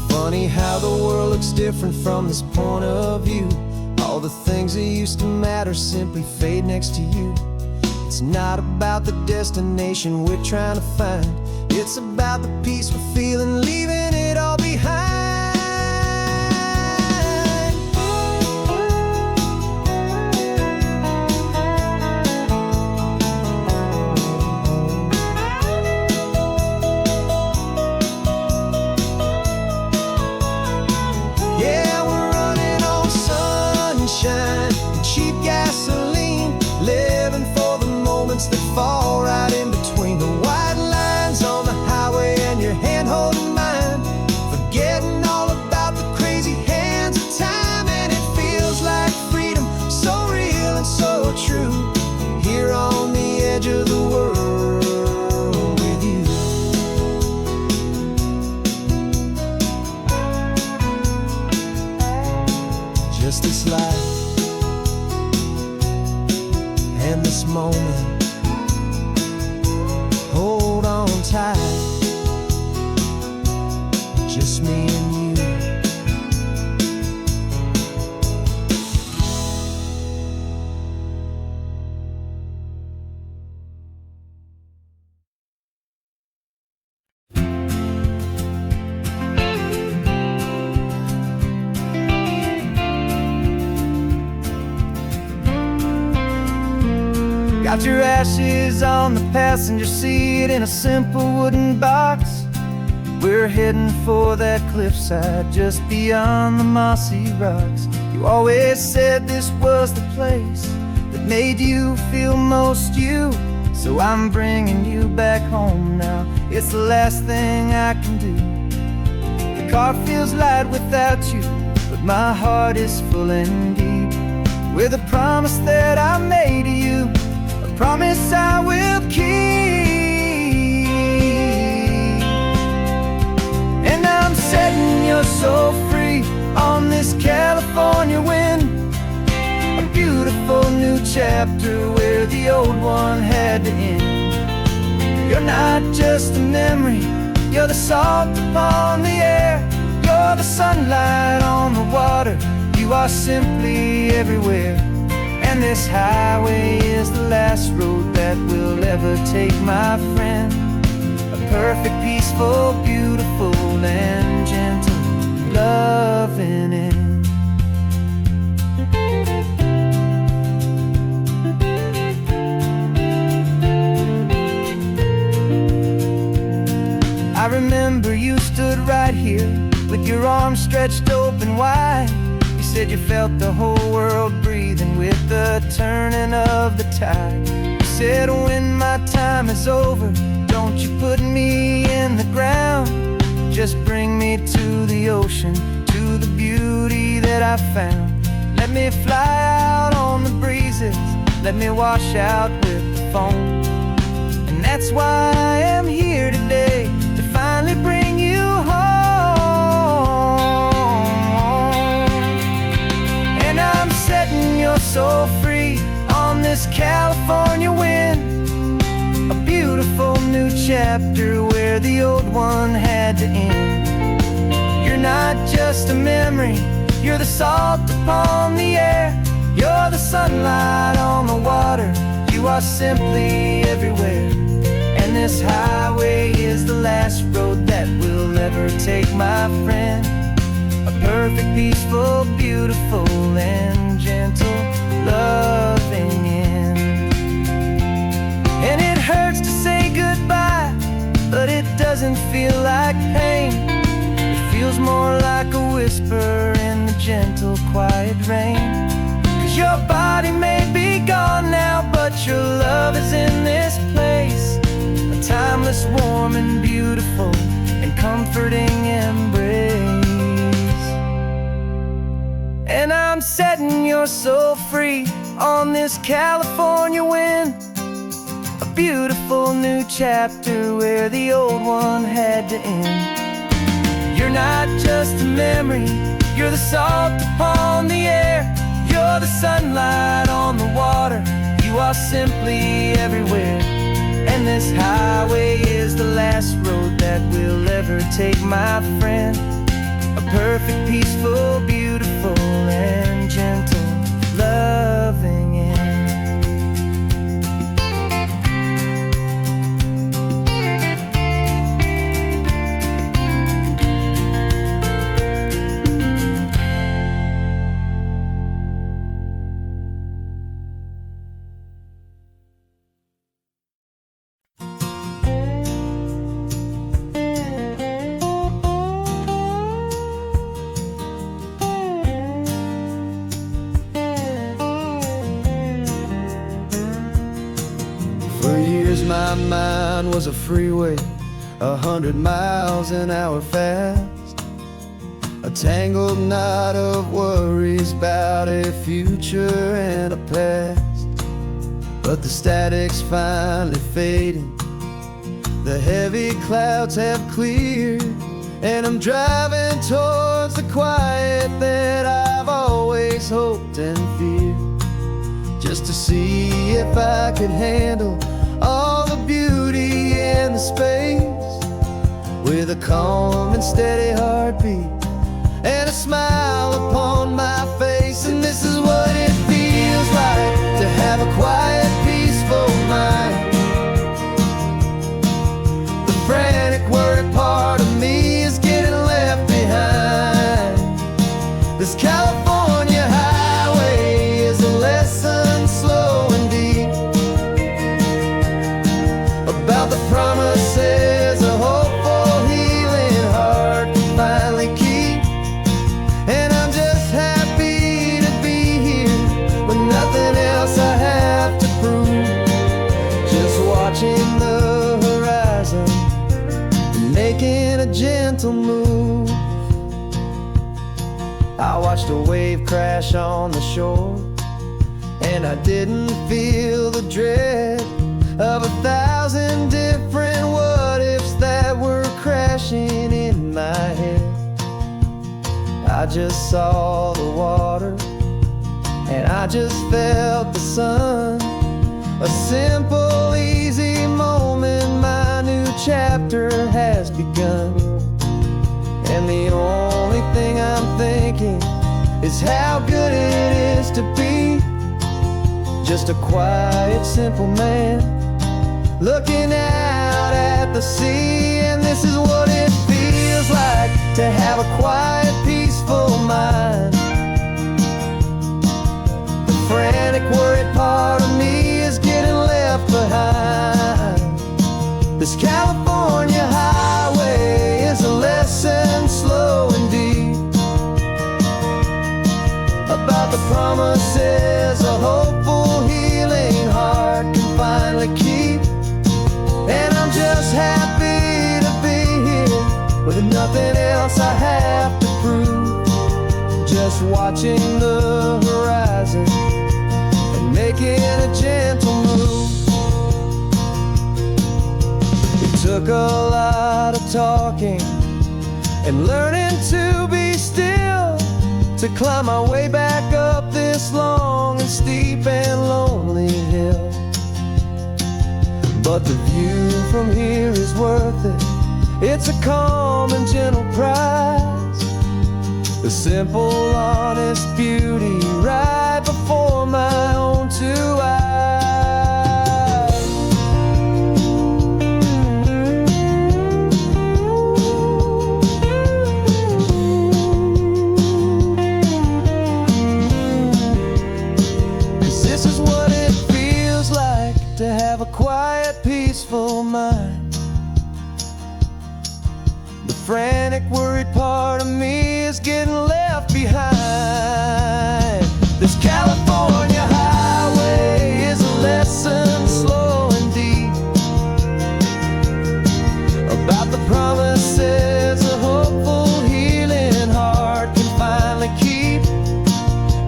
Funny how the world looks different from this point of view. All the things that used to matter simply fade next to you. It's not about the destination we're trying to find, it's about the peace we're feeling, leaving it all behind. Yeah, we're running on sunshine and cheap gasoline, living for the moments that fall right in between. The white lines on the highway and your hand holding mine, forgetting all about the crazy hands of time. And it feels like freedom, so real and so true, here on the edge of the world with you. Just this life and this moment, hold on tight, just me and you. Got your ashes on the passenger seat in a simple wooden box. We're heading for that cliffside just beyond the mossy rocks. You always said this was the place that made you feel most you, so I'm bringing you back home now. It's the last thing I can do. The car feels light without you, but my heart is full and deep with a promise that I made to you, a promise I will keep. And I'm setting your soul free on this California wind, a beautiful new chapter where the old one had to end. You're not just a memory, you're the salt upon the air, you're the sunlight on the water. You You are simply everywhere, and this highway is the last road that will ever take, my friend. A perfect, peaceful, beautiful, and gentle, loving end. I remember you stood right here with your arms stretched open wide. You said you felt the whole world breathing with the turning of the tide. You said, when my time is over, don't you put me in the ground. Just bring me to the ocean, to the beauty that I found. Let me fly out on the breezes, let me wash out with the foam. And that's why I am here today, to finally bring you home. And I'm setting your soul free on this California wind. A beautiful new chapter where the old one had to end. You're not just a memory, you're the salt upon the air. You're the sunlight on the water. You are simply everywhere, and this highway is the last road that we'll ever take, my friend. A perfect, peaceful, beautiful, and gentle, loving end. And it hurts to say goodbye, but it doesn't feel like pain. It feels more like a whisper in the gentle, quiet rain. 'Cause your body may be gone now, but your love is in this place. A timeless, warm, and beautiful, and comforting embrace. And I'm setting your soul free on this California wind. A beautiful new chapter where the old one had to end. You're not just a memory, you're the salt upon the air. You're the sunlight on the water. You are simply everywhere, and this highway is the last road that we'll ever take, my friend. A perfect, peaceful, beautiful, and gentle, loving end. For years my mind was a freeway, 100 miles an hour fast. A tangled knot of worries about a future and a past. But the static's finally fading, the heavy clouds have cleared, and I'm driving towards the quiet that I've always hoped and feared. Just to see if I could handle all the beauty and the space, with a calm and steady heartbeat and a smile upon my face. And this is what it feels like to have a quiet, peaceful mind. The frantic, worried part of me is getting left behind. This California highway is a lesson slow and deep about the promises a hopeful, healing heart can finally keep. And I'm just happy to be here with nothing else I have to prove. Just watching the horizon and making a gentle move. I watched a wave crash on the shore, and I didn't feel the dread of 1,000 different what-ifs that were crashing in my head. I just saw the water, and I just felt the sun. A simple, easy moment, my new chapter has begun. And the only thing I'm thinking is how good it is to be just a quiet, simple man looking out at the sea. And this is what it feels like to have a quiet, peaceful mind. The frantic, worried part of me is getting left behind. This California highway is a lesson slow and deep about the promises a hopeful, healing heart can finally keep. And I'm just happy to be here with nothing else I have to prove, just watching the horizon and making a gentle move. It took a lot of talking and learning to be still to climb my way back up this long and steep and lonely hill. But the view from here is worth it. It's a calm and gentle prize, the simple, honest beauty right before my own two eyes. 'Cause this is what it feels like to have a quiet, peaceful mind. The frantic, worried part of me is getting left behind. This California highway is a lesson slow and deep about the promises a hopeful, healing heart can finally keep.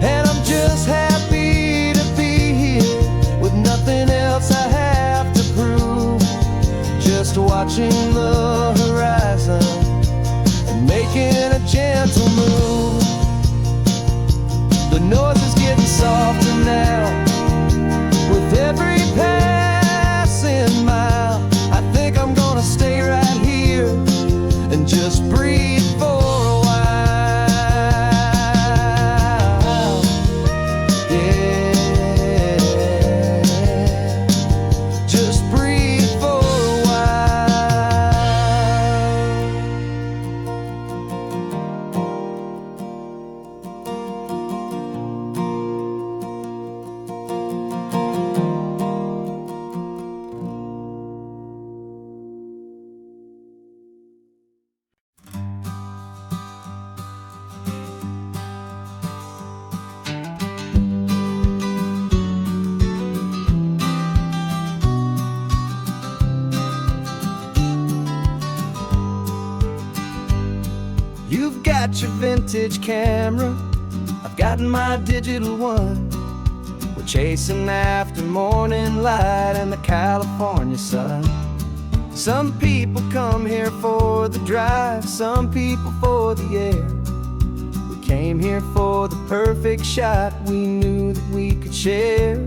And I'm just happy to be here with nothing else I have to prove, just watching the horizon and making a gentle move. The noise is getting softer now with every passing mile. I think I'm gonna stay right here and just breathe for a while. Yeah, just breathe for a You've got your vintage camera, I've got my digital one. We're chasing after morning light and the California sun. Some people come here for the drive, some people for the air. We came here for the perfect shot we knew that we could share.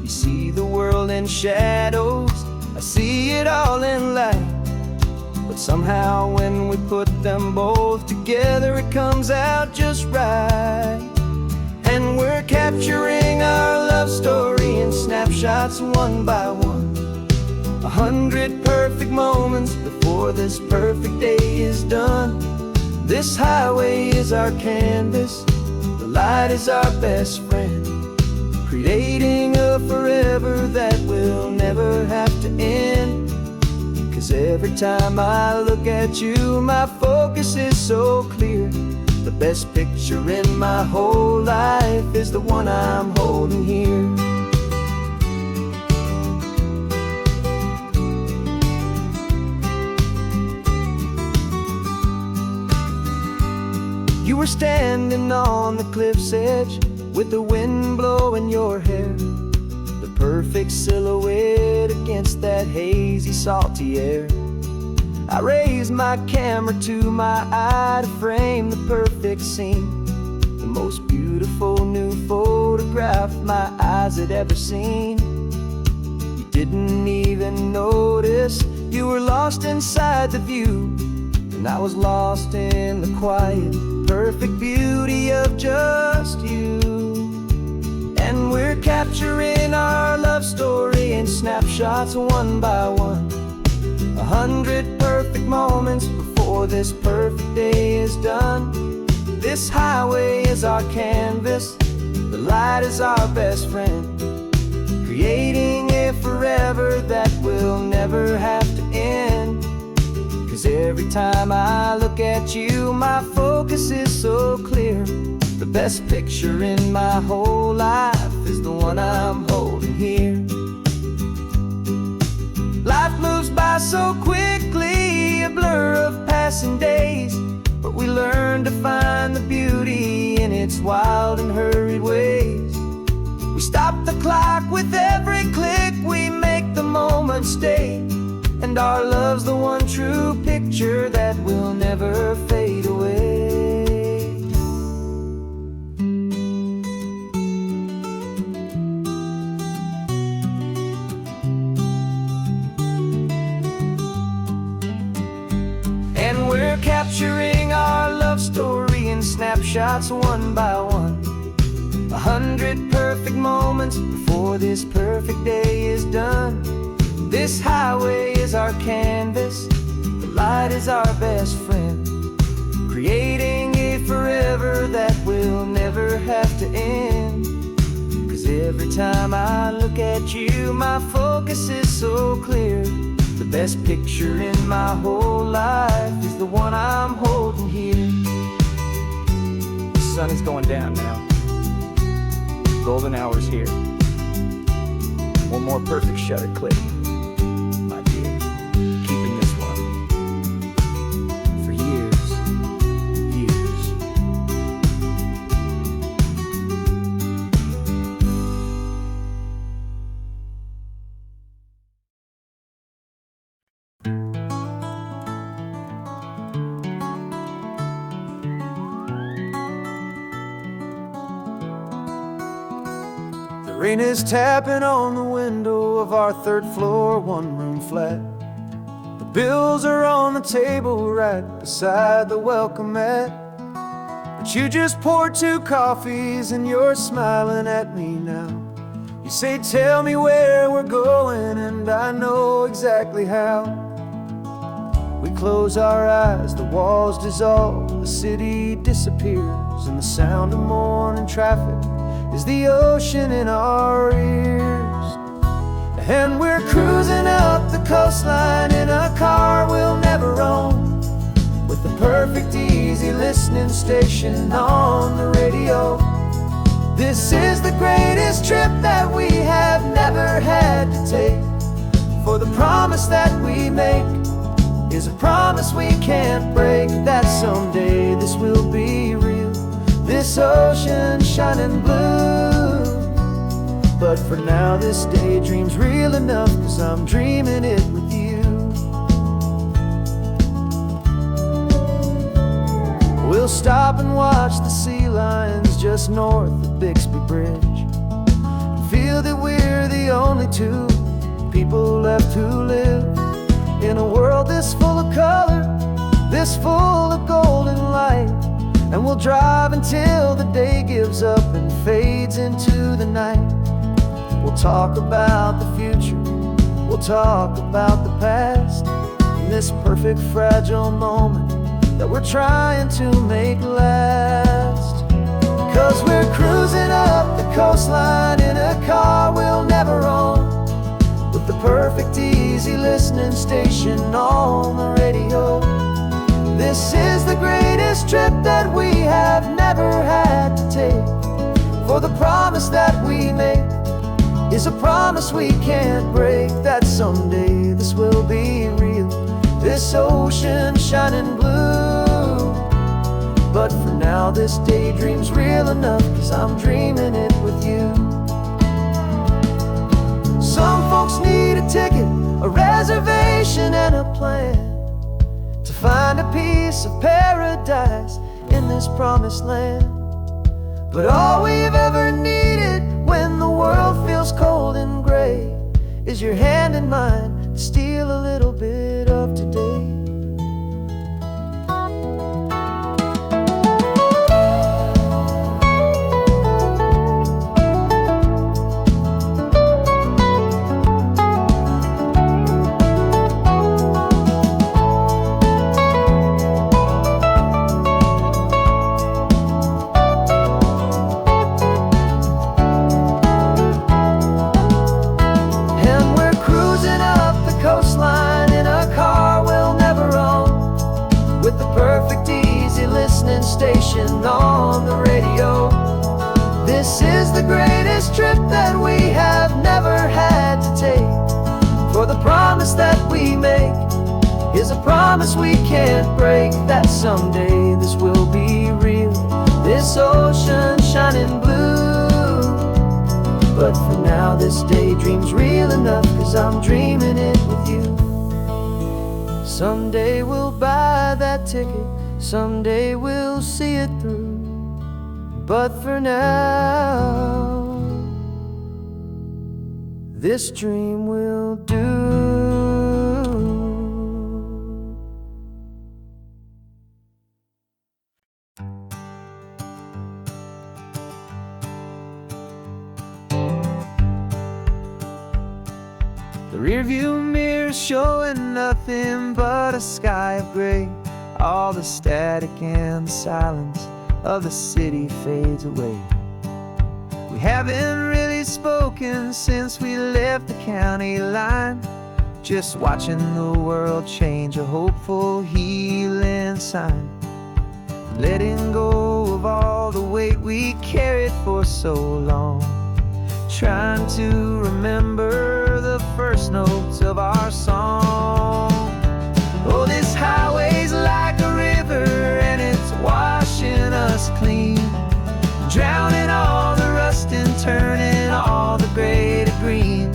You see the world in shadows, I see it all in light. But somehow when we put them both together, it comes out just right. And we're capturing our love story in snapshots one by one. 100 perfect moments before this perfect day is done. This highway is our canvas, the light is our best friend, creating a forever that will never have to end. 'Cause every time I look at you, my focus is so clear. The best picture in my whole life is the one I'm holding here. You were standing on the cliff's edge with the wind blowing your hair, the perfect silhouette against that hazy, salty air. I raised my camera to my eye to frame the perfect scene, the most beautiful new photograph my eyes had ever seen. You didn't even notice you were lost inside the view, and I was lost in the quiet, perfect beauty of just you. And we're capturing our love story in snapshots one by one. 100 perfect moments before this perfect day is done. This highway is our canvas, the light is our best friend, creating a forever that will never have to end. 'Cause every time I look at you, my focus is so clear. The best picture in my whole life is the one I'm holding here. Life moves by so quickly, a blur of passing days, but we learn to find the beauty in its wild and hurried ways. We stop the clock with every click, we make the moment stay, and our love's the one true picture that will never fade away. And we're capturing our love story in snapshots one by one. 100 perfect moments before this perfect day is done. This highway is our canvas, the light is our best friend, creating a forever that will never have to end. 'Cause every time I look at you, my focus is so clear. The best picture in my whole life is the one I'm holding here. The sun is going down now. Golden hour's here. One more perfect shutter click, my dear. Keeping this one for years, years. Rain is tapping on the window of our third floor, one-room flat. The bills are on the table right beside the welcome mat. But you just poured 2 coffees and you're smiling at me now. You say, tell me where we're going, and I know exactly how. We close our eyes, the walls dissolve, the city disappears, and the sound of morning traffic is the ocean in our ears. And we're cruising up the coastline in a car we'll never own, with the perfect easy listening station on the radio. This is the greatest trip that we have never had to take, for the promise that we make is a promise we can't break, that someday this will be real, this ocean shining blue. But for now this daydream's real enough, 'cause I'm dreaming it with you. We'll stop and watch the sea lions just north of Bixby Bridge, and feel that we're the only 2 people left who live in a world this full of color, this full of golden light. And we'll drive until the day gives up and fades into the night. We'll talk about the future, we'll talk about the past, in this perfect fragile moment that we're trying to make last. 'Cause we're cruising up the coastline in a car we'll never own, with the perfect easy listening station on the radio. This is the greatest trip that we have never had to take, for the promise that we make is a promise we can't break, that someday this will be real, this ocean shining blue. But for now this daydream's real enough, 'cause I'm dreaming it with you. Some folks need a ticket, a reservation and a plan, to find a piece of paradise in this promised land. But all we've ever needed when the world feels cold and gray is your hand in mine to steal a little bit of today. station on the radio. This is the greatest trip that we have never had to take. For the promise that we make is a promise we can't break, that someday this will be real, this ocean shining blue. But for now this daydream's real enough, 'cause I'm dreaming it with you. Someday we'll buy that ticket, someday we'll see it through. But for now, this dream will do. The rearview mirror showing nothing but a sky of gray. All the static and the silence of the city fades away. We haven't really spoken since we left the county line, just watching the world change, a hopeful healing sign. Letting go of all the weight we carried for so long, trying to remember the first notes of our song. Oh, this highway's like a river and it's washing us clean, drowning all the rust and turning all the gray to green.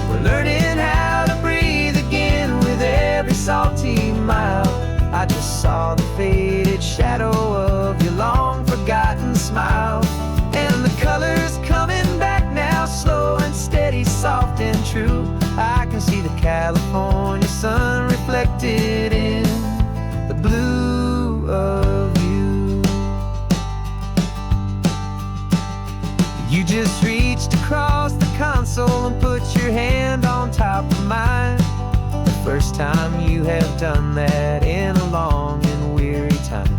We're learning how to breathe again with every salty mile. I just saw the faded shadow of your long forgotten smile, and the colors coming back now, slow and steady, soft and true. I can see the California sun reflected in the blue of you. You just reached across the console and put your hand on top of mine. The first time you have done that in a long and weary time.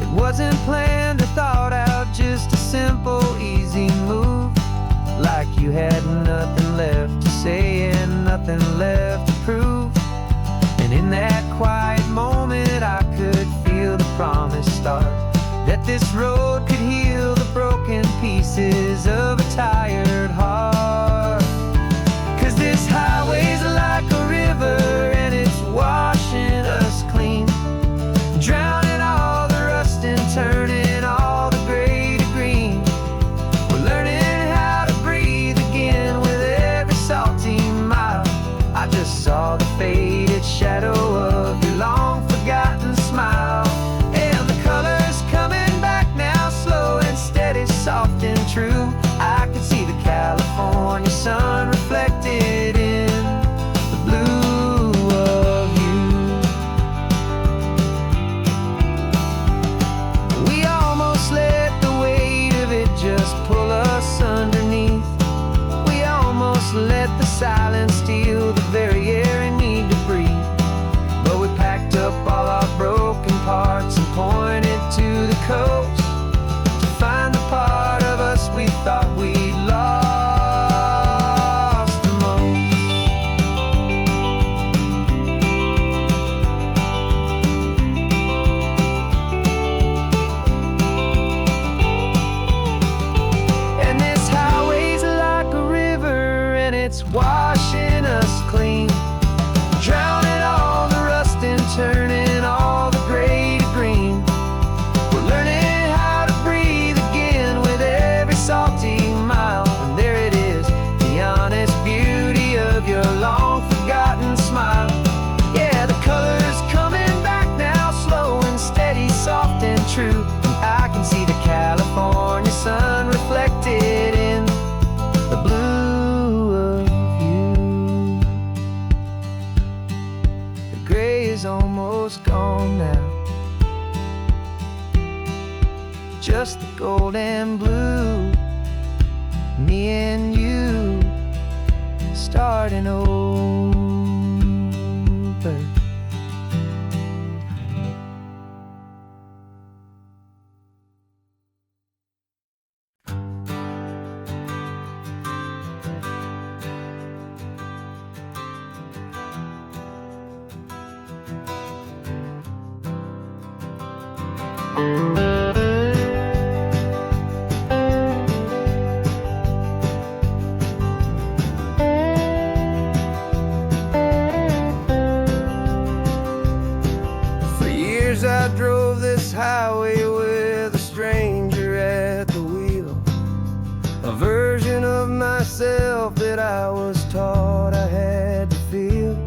It wasn't planned or thought out, just a simple, easy move. Like you had nothing left to say and nothing left to prove. And in that quiet moment I could feel the promise start, that this road could heal the broken pieces of a tired heart. 'Cause this highway's like a river and it's washing us clean, drowning all the rust and turning all the gray to green. We're learning how to breathe again with every salty mile. I just saw the faded shadow of your long forgotten smile, and the colors coming back now, slow and steady, soft and true. I can see the California sun reflected in the blue of you. We almost let the weight of it just pull us underneath. We almost let the silence steal the very air and need to breathe. But we packed up all our broken parts and pointed to the coast to find the part of us we thought we'd lost the most. And this highway's like a river and it's washing us clean, drowning all the rust and turning all the gray to green. We're learning how to breathe again with every salty mile. And there it is, the honest beauty of your long forgotten smile. Yeah, the colors coming back now, slow and steady, soft and true. I can see the California sun reflected in the blue of you. The gray is almost gone now, just the gold and blue. Me and you starting over. I drove this highway with a stranger at the wheel, a version of myself that I was taught I had to feel.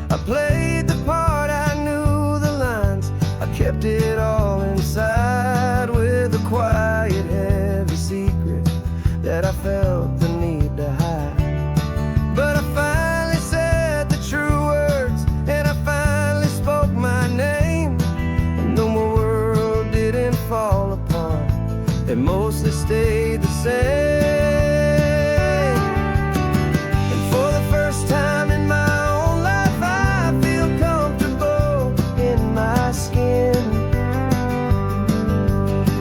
I played the part, I knew the lines, I kept it all inside with a quiet, heavy secret that I felt the need to hide. But I finally said the true words, and I finally spoke my name. Fall apart, it mostly stayed the same. And for the first time in my own life, I feel comfortable in my skin.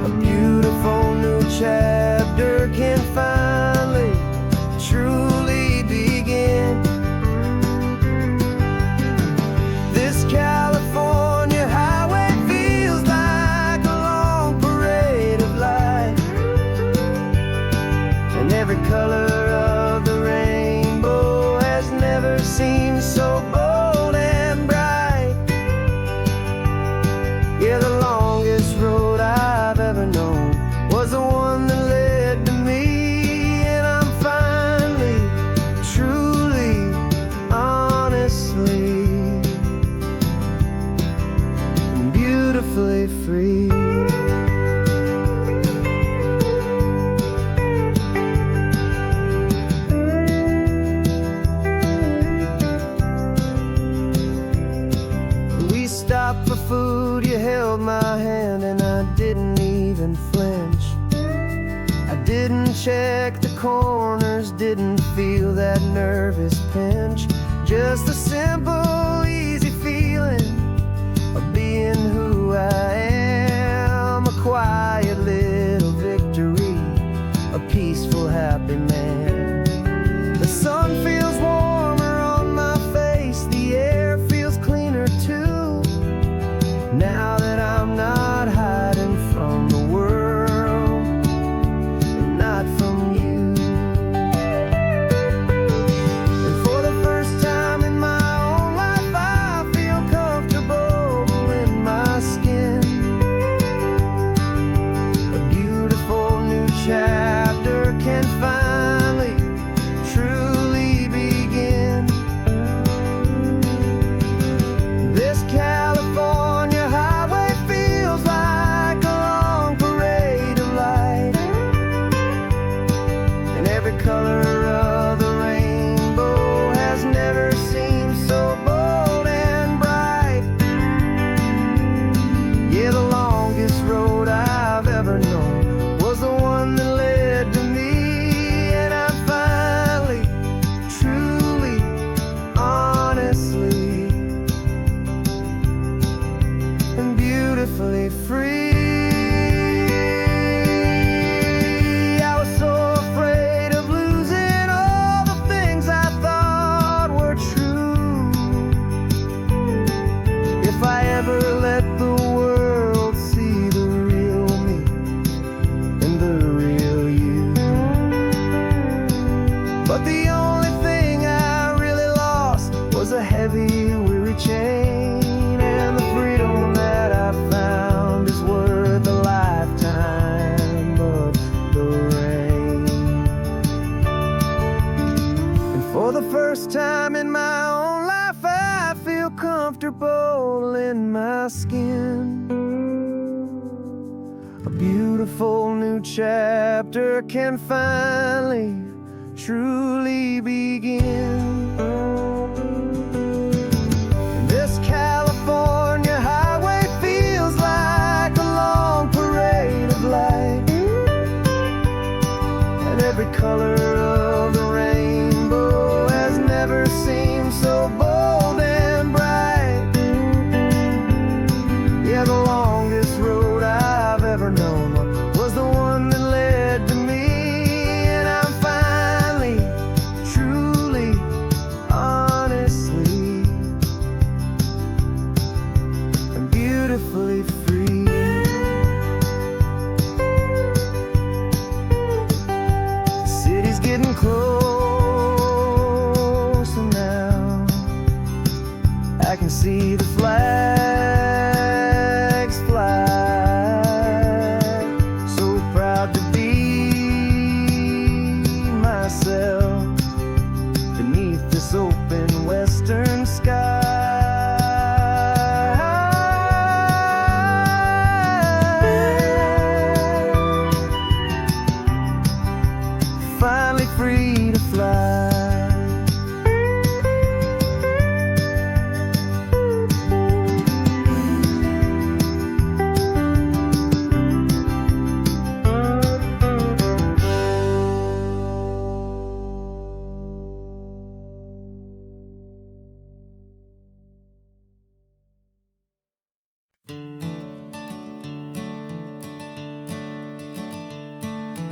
A beautiful new chapter can finally, truly begin. This California highway feels like a long parade of light, and every color of the rainbow has never seemed so bold and bright. Yeah, the longest road I've ever known was the one that led to me, and I'm finally, truly, honestly, beautifully free. We stopped for food, you held my hand, and I didn't even flinch. I didn't check the corners, didn't feel that nervous pinch. Just a simple, easy feeling of being who I am. A quiet little victory, a peaceful, happy man. The sun feels warmer on my face, the air feels cleaner too, now that I'm not hiding from the world, and not from you. And for the first time in my own life, I feel comfortable in my skin. A beautiful new chapter can finally, truly begin. This California highway feels like a long parade of light, and every color of the rainbow has never seemed so bold and bright. Yeah, the longest road I've ever known was the one that led to me, and I'm finally, truly, honestly, and beautifully free. I was so afraid of losing all the things I thought were true. If I ever let the world see the real me and the real you. But the only thing I really lost was a heavy, weary chain, and the freedom that I found is worth a lifetime of the rain. And for the first time in my own life, I feel comfortable in my skin. A beautiful new chapter can finally, truly begin. This California highway feels like a long parade of light, and every color of the rainbow has never seemed so bold and bright. Yeah, the longest road I've ever known was the one that led to me, and I'm finally, truly, honestly, and beautifully free. see the flags fly. So proud to be myself beneath this open western sky. Finally free to fly.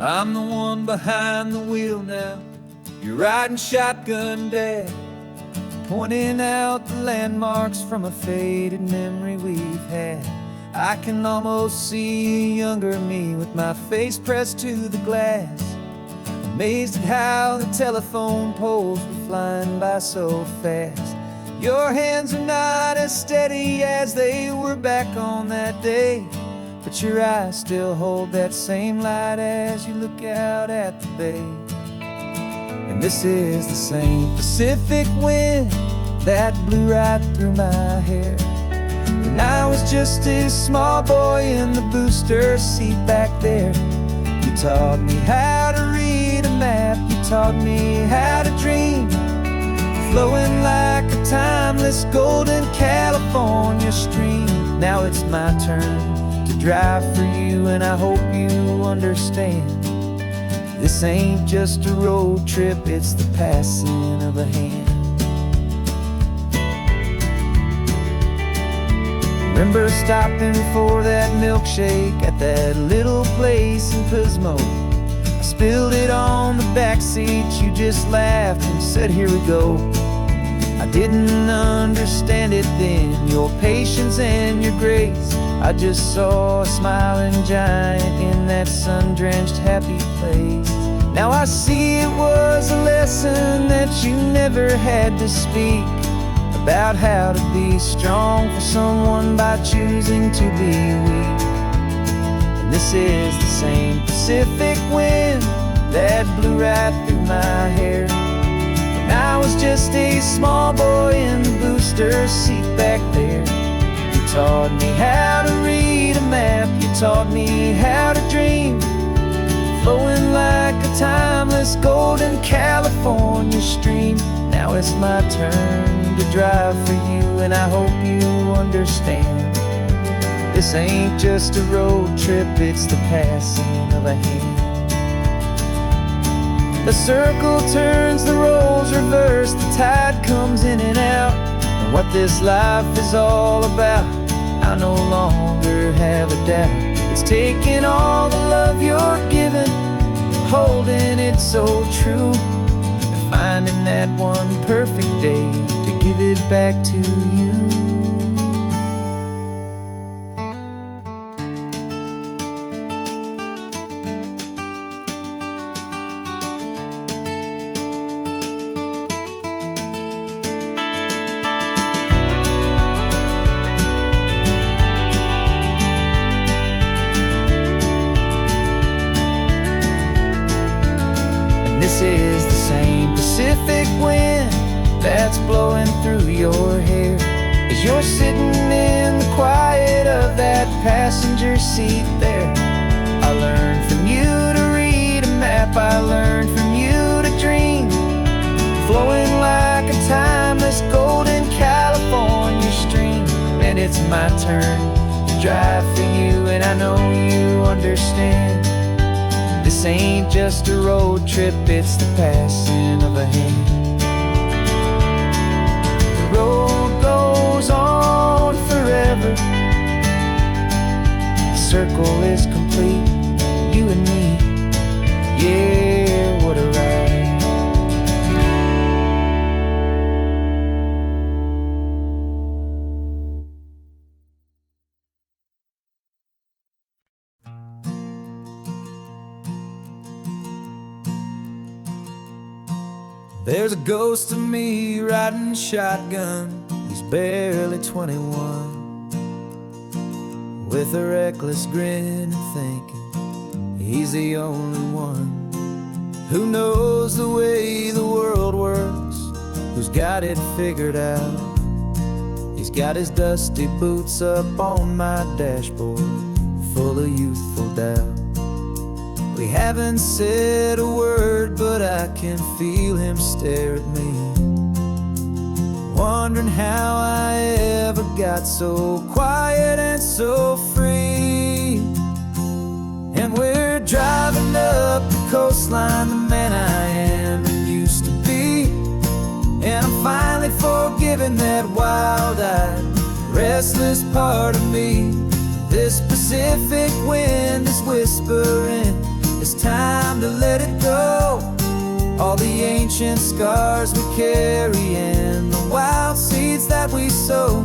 I'm the one behind the wheel now. You're riding shotgun, Dad, pointing out the landmarks from a faded memory we've had. I can almost see a younger me with my face pressed to the glass, amazed at how the telephone poles were flying by so fast. Your hands are not as steady as they were back on that day, but your eyes still hold that same light as you look out at the bay. And this is the same Pacific wind that blew right through my hair when I was just a small boy in the booster seat back there. You taught me how to read a map, you taught me how to dream, flowing like a timeless golden California stream. Now it's my turn to drive for you, and I hope you understand. This ain't just a road trip, it's the passing of a hand. Remember stopping for that milkshake at that little place in Pismo? I spilled it on the back seat, you just laughed and said, "Here we go." I didn't understand it then, your patience and your grace. I just saw a smiling giant in that sun-drenched happy place. Now I see it was a lesson that you never had to speak, about how to be strong for someone by choosing to be weak. And this is the same Pacific wind that blew right through my hair when I was just a small boy in the booster seat back there. You taught me how to read a map, you taught me how to dream, flowing like a timeless golden California stream. Now it's my turn to drive for you, and I hope you understand. This ain't just a road trip, it's the passing of a hand. The circle turns, the roles reverse, the tide comes in and out. And what this life is all about, I no longer have a doubt. It's taking all the love you're giving, holding it so true, and finding that one perfect day to give it back to you. This is the same Pacific wind that's blowing through your hair as you're sitting in the quiet of that passenger seat there. I learned from you to read a map, I learned from you to dream, flowing like a timeless golden California stream. And it's my turn to drive for you, and I know you understand. This ain't just a road trip, it's the passing of a hand. The road goes on forever, the circle is complete, you and me, yeah, what a ride. There's a ghost of me riding shotgun, these barely 21, with a reckless grin and thinking he's the only one who knows the way the world works, who's got it figured out. He's got his dusty boots up on my dashboard, full of youthful doubt. We haven't said a word, but I can feel him stare at me, wondering how I ever got so quiet and so free. And we're driving up the coastline, the man I am and used to be. And I'm finally forgiving that wild-eyed, restless part of me. This Pacific wind is whispering, it's time to let it go. All the ancient scars we carry and the wild seeds that we sow.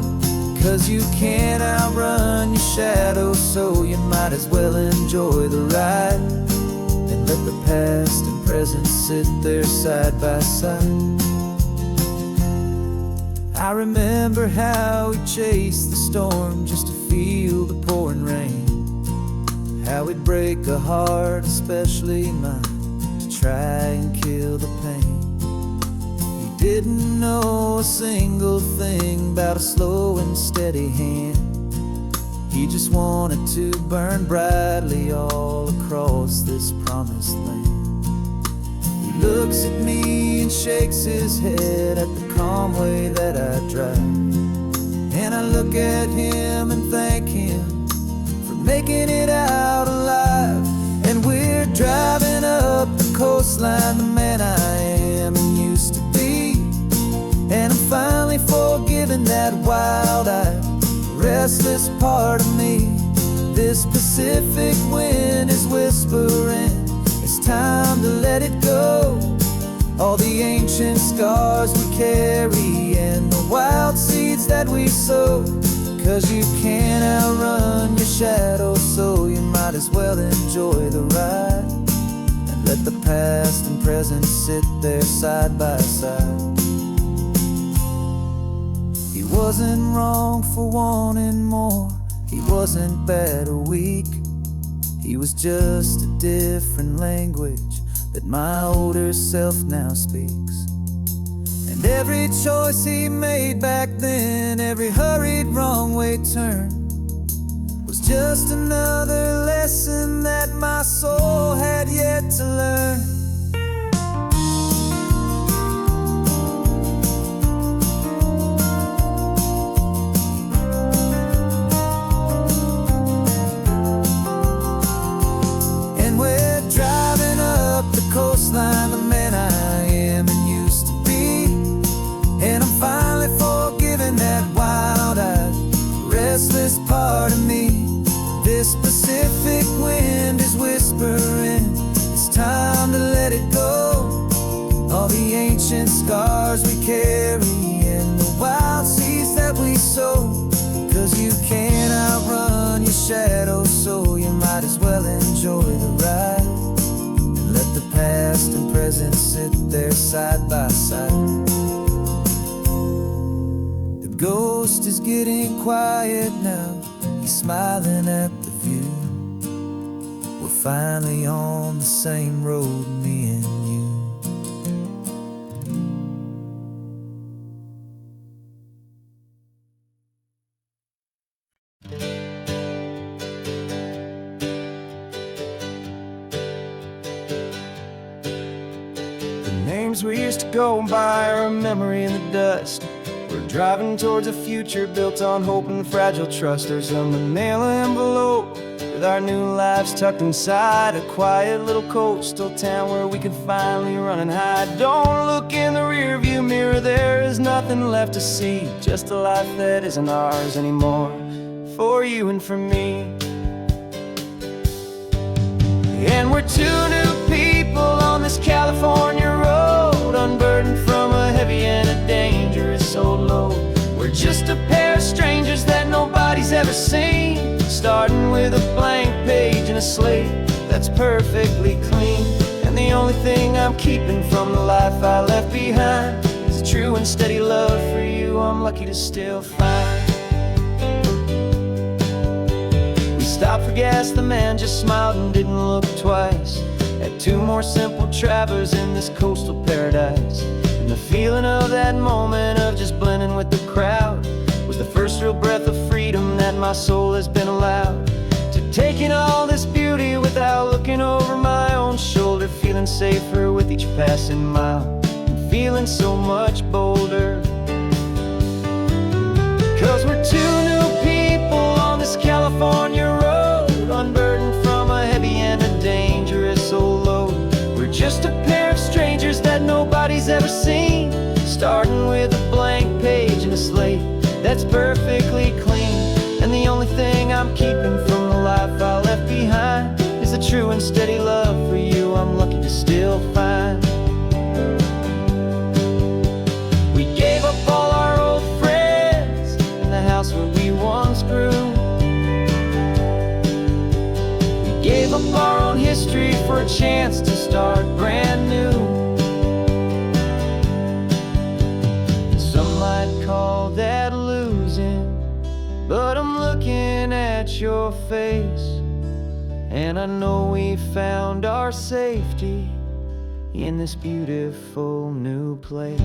'Cause you can't outrun your shadow, so you might as well enjoy the ride and let the past and present sit there side by side. I remember how we chased the storm just to feel the pouring rain, how we'd break a heart, especially mine, to try and kill the pain. He didn't know a single thing about a slow and steady hand. He just wanted to burn brightly all across this promised land. He looks at me and shakes his head at the calm way that I drive, and I look at him and thank him for making it out alive. And we're driving up the coastline, the man I am and used to be. And I'm finally forgiving that wild-eyed, restless part of me. This Pacific wind is whispering, it's time to let it go. All the ancient scars we carry and the wild seeds that we sow. 'Cause you can't outrun your shadow, so you might as well enjoy the ride and let the past and present sit there side by side. He wasn't wrong for wanting more, he wasn't bad or weak. He was just a different language that my older self now speaks. And every choice he made back then, every hurried wrong way turn, was just another lesson that my soul had yet to learn. And we're driving up the coastline, the man I am and used to be. And I'm finally forgiving that wild-eyed, restless part of me. This Pacific wind is whispering, it's time to let it go. All the ancient scars we carry and the wild seeds that we sow. 'Cause you can't outrun your shadow, so you might as well enjoy the ride and let the past and present sit there side by side. The ghost is getting quiet now, he's smiling at the view. We're finally on the same road, me and you. Names we used to go by are a memory in the dust. We're driving towards a future built on hope and fragile trust. There's a manila envelope with our new lives tucked inside, a quiet little coastal town where we can finally run and hide. Don't look in the rearview mirror, there is nothing left to see, just a life that isn't ours anymore, for you and for me. And we're two new people on this California road, unburdened from a heavy and a dangerous old load. We're just a pair of strangers that nobody's ever seen, starting with a blank page and a slate that's perfectly clean. And the only thing I'm keeping from the life I left behind is a true and steady love for you I'm lucky to still find. We stopped for gas, the man just smiled and didn't look twice. Had two more simple travelers in this coastal paradise. And the feeling of that moment of just blending with the crowd was the first real breath of freedom that my soul has been allowed. To take in all this beauty without looking over my own shoulder, feeling safer with each passing mile, and feeling so much bolder. 'Cause we're two new people on this California road, unburdened from a heavy and a dangerous old load. We're just a pair of strangers that nobody's ever seen, starting with a blank page and a slate that's perfectly clean. And the only thing I'm keeping from the life I left behind is the true and steady love for you I'm lucky to still find. We gave up all our old friends in the house where we once grew. We gave up our own history for a chance to start brand new. Some might call that losing, but I'm looking at your face, and I know we found our safety in this beautiful new place.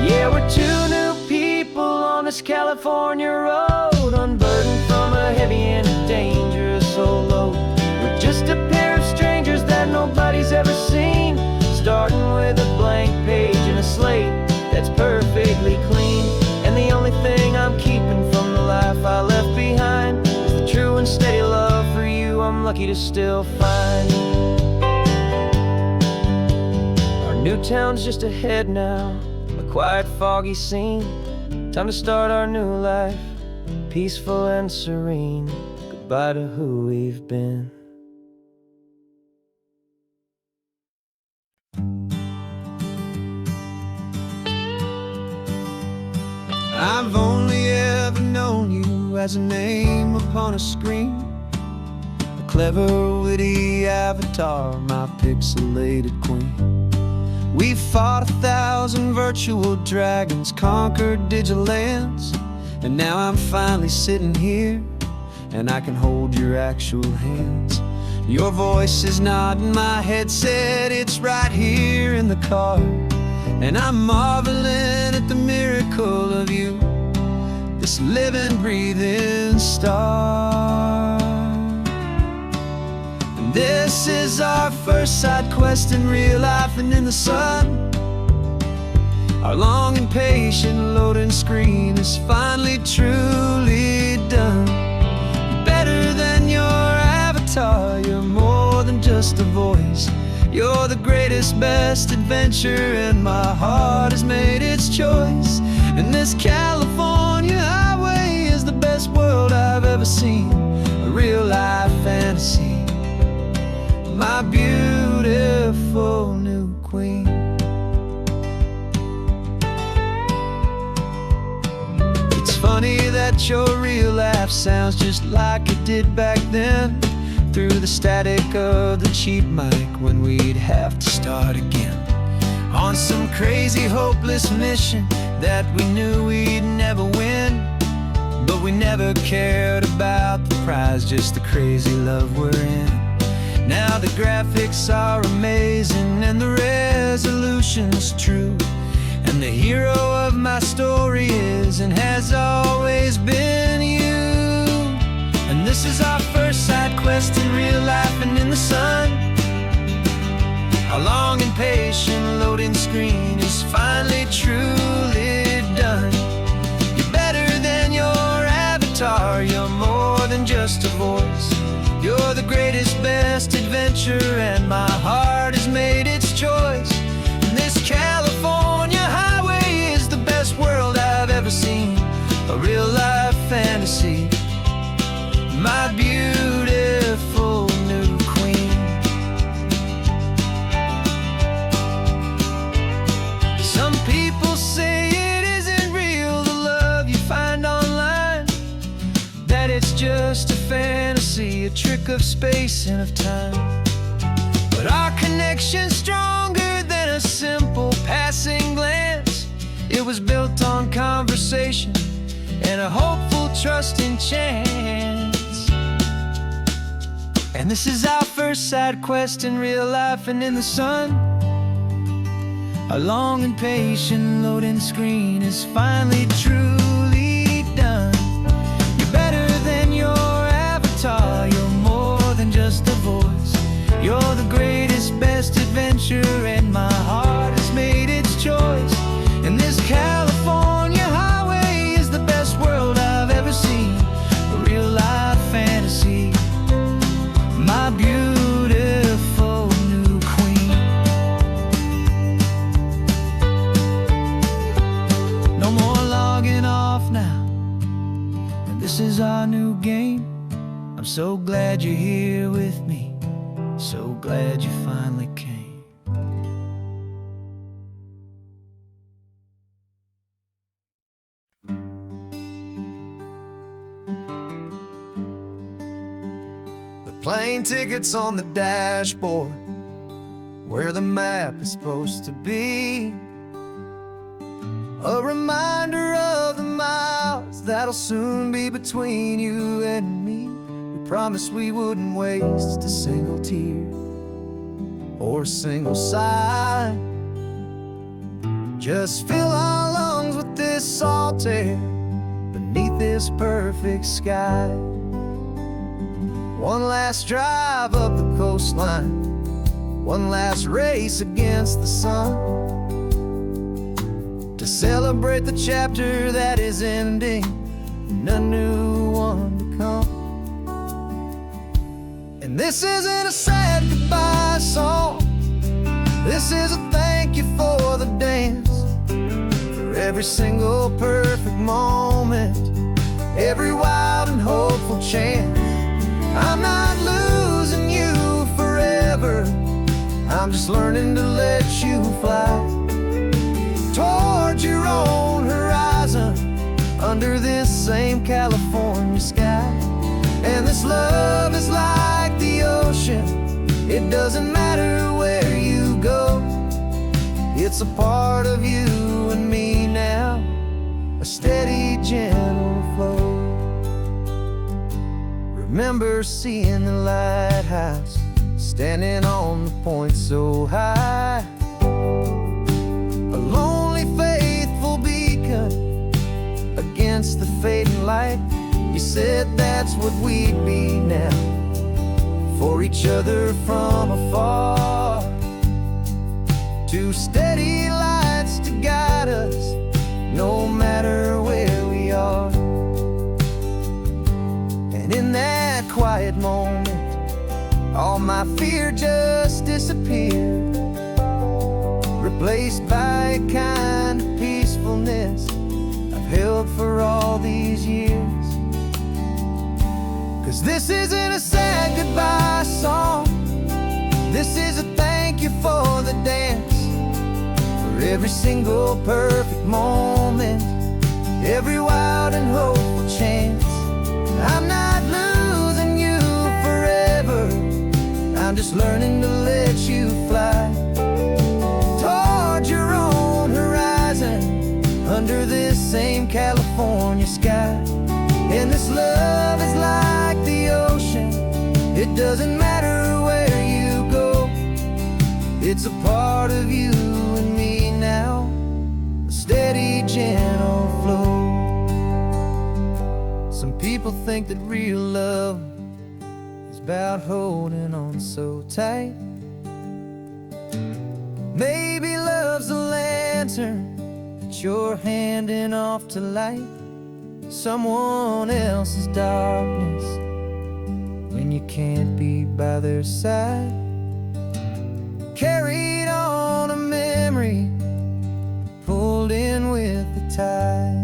Yeah, we're two new people on this California road, unburdened from a heavy and a dangerous old load. We're just a pair of strangers that nobody's ever seen, starting with a blank page and a slate that's perfectly clean. And the only thing I'm keeping from the life I left behind is the true and steady love for you I'm lucky to still find. Our new town's just ahead now, a quiet, foggy scene. Time to start our new life, peaceful and serene. Goodbye to who we've been. I've only ever known you as a name upon a screen, a clever, witty avatar, my pixelated queen. We fought 1,000 virtual dragons, conquered digital lands, and now I'm finally sitting here, and I can hold your actual hands. Your voice is not in my headset, it's right here in the car, and I'm marveling at the miracle of you, this living, breathing star. And this is our first side quest in real life and in the sun. Our long and patient loading screen is finally truly done. Better than your avatar, you're more than just a voice. You're the greatest, best adventure, and my heart has made its choice. And this California highway is the best world I've ever seen, a real life fantasy, my beautiful new queen. It's funny that your real life sounds just like it did back then, through the static of the cheap mic when we'd have to start again, on some crazy hopeless mission that we knew we'd never win. But we never cared about the prize, just the crazy love we're in. Now the graphics are amazing and the resolution's true, and the hero of my story is and has always been you. And this is our first side quest in real life and in the sun. Our long and patient loading screen is finally truly done. You're better than your avatar, you're more than just a voice. You're the greatest, best adventure, and my heart has made its choice. And this California highway is the best world I've ever seen, a real life fantasy, my beautiful new queen. trick of space and of time. But our connection's stronger than a simple passing glance. It was built on conversation and a hopeful, trusting chance. And this is our first side quest in real life and in the sun. Our long and patient loading screen is finally truly done. You're better than your avatar. You're more than just a voice. You're the greatest, best adventure, and my heart has made its choice. And this California highway is the best world I've ever seen. A real life fantasy, my beautiful new queen. No more logging off now, and this is our new game. I'm so glad you're here with me, so glad you finally came. Plane tickets on the dashboard, where the map is supposed to be. A reminder of the miles that'll soon be between you and me. We promised we wouldn't waste a single tear or a single sigh. Just fill our lungs with this salt air beneath this perfect sky. One last drive up the coastline, one last race against the sun, to celebrate the chapter that is ending and a new one to come. And this isn't a sad goodbye song, this is a thank you for the dance, for every single perfect moment, every wild and hopeful chance. I'm not losing you forever, I'm just learning to let you fly towards your own horizon, under this same California sky. And this love is like the ocean, it doesn't matter where you go. It's a part of you and me now, a steady, gentle flow. Remember seeing the lighthouse, standing on the point so high, a lonely, faithful beacon against the fading light. You said that's what we'd be now, for each other from afar. Two steady lights to guide us, no matter where we are. And in that quiet moment, all my fear just disappeared, replaced by a kind of peacefulness I've held for all these years. 'Cause this isn't a sad goodbye song, this is a thank you for the dance, for every single perfect moment, every wild and hopeful chance. I'm not losing you forever, I'm just learning to let you fly towards your own horizon, under this same California sky. And this love is like the ocean, it doesn't matter where you go. It's a part of you and me now, a steady, gentle flow. Some people think that real love is about holding on so tight. Maybe love's a lantern that you're handing off to light someone else's darkness when you can't be by their side. Carried on a memory, pulled in with the tide.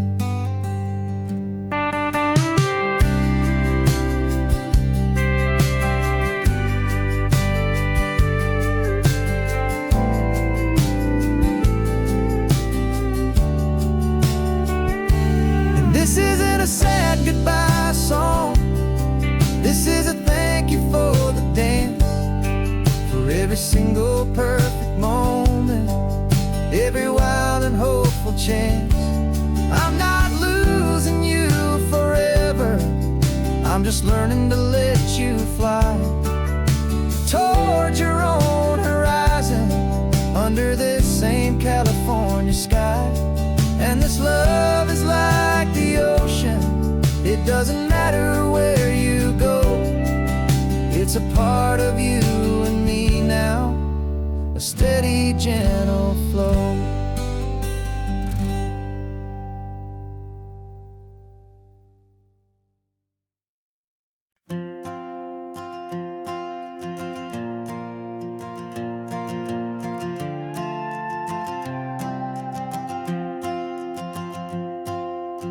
This isn't a sad goodbye song, this is a thank you every single perfect moment, every wild and hopeful chance. I'm not losing you forever, I'm just learning to let you fly towards your own horizon, under this same California sky. And this love is like the ocean, it doesn't matter where you go, it's a part of you and me now, a steady, gentle flow.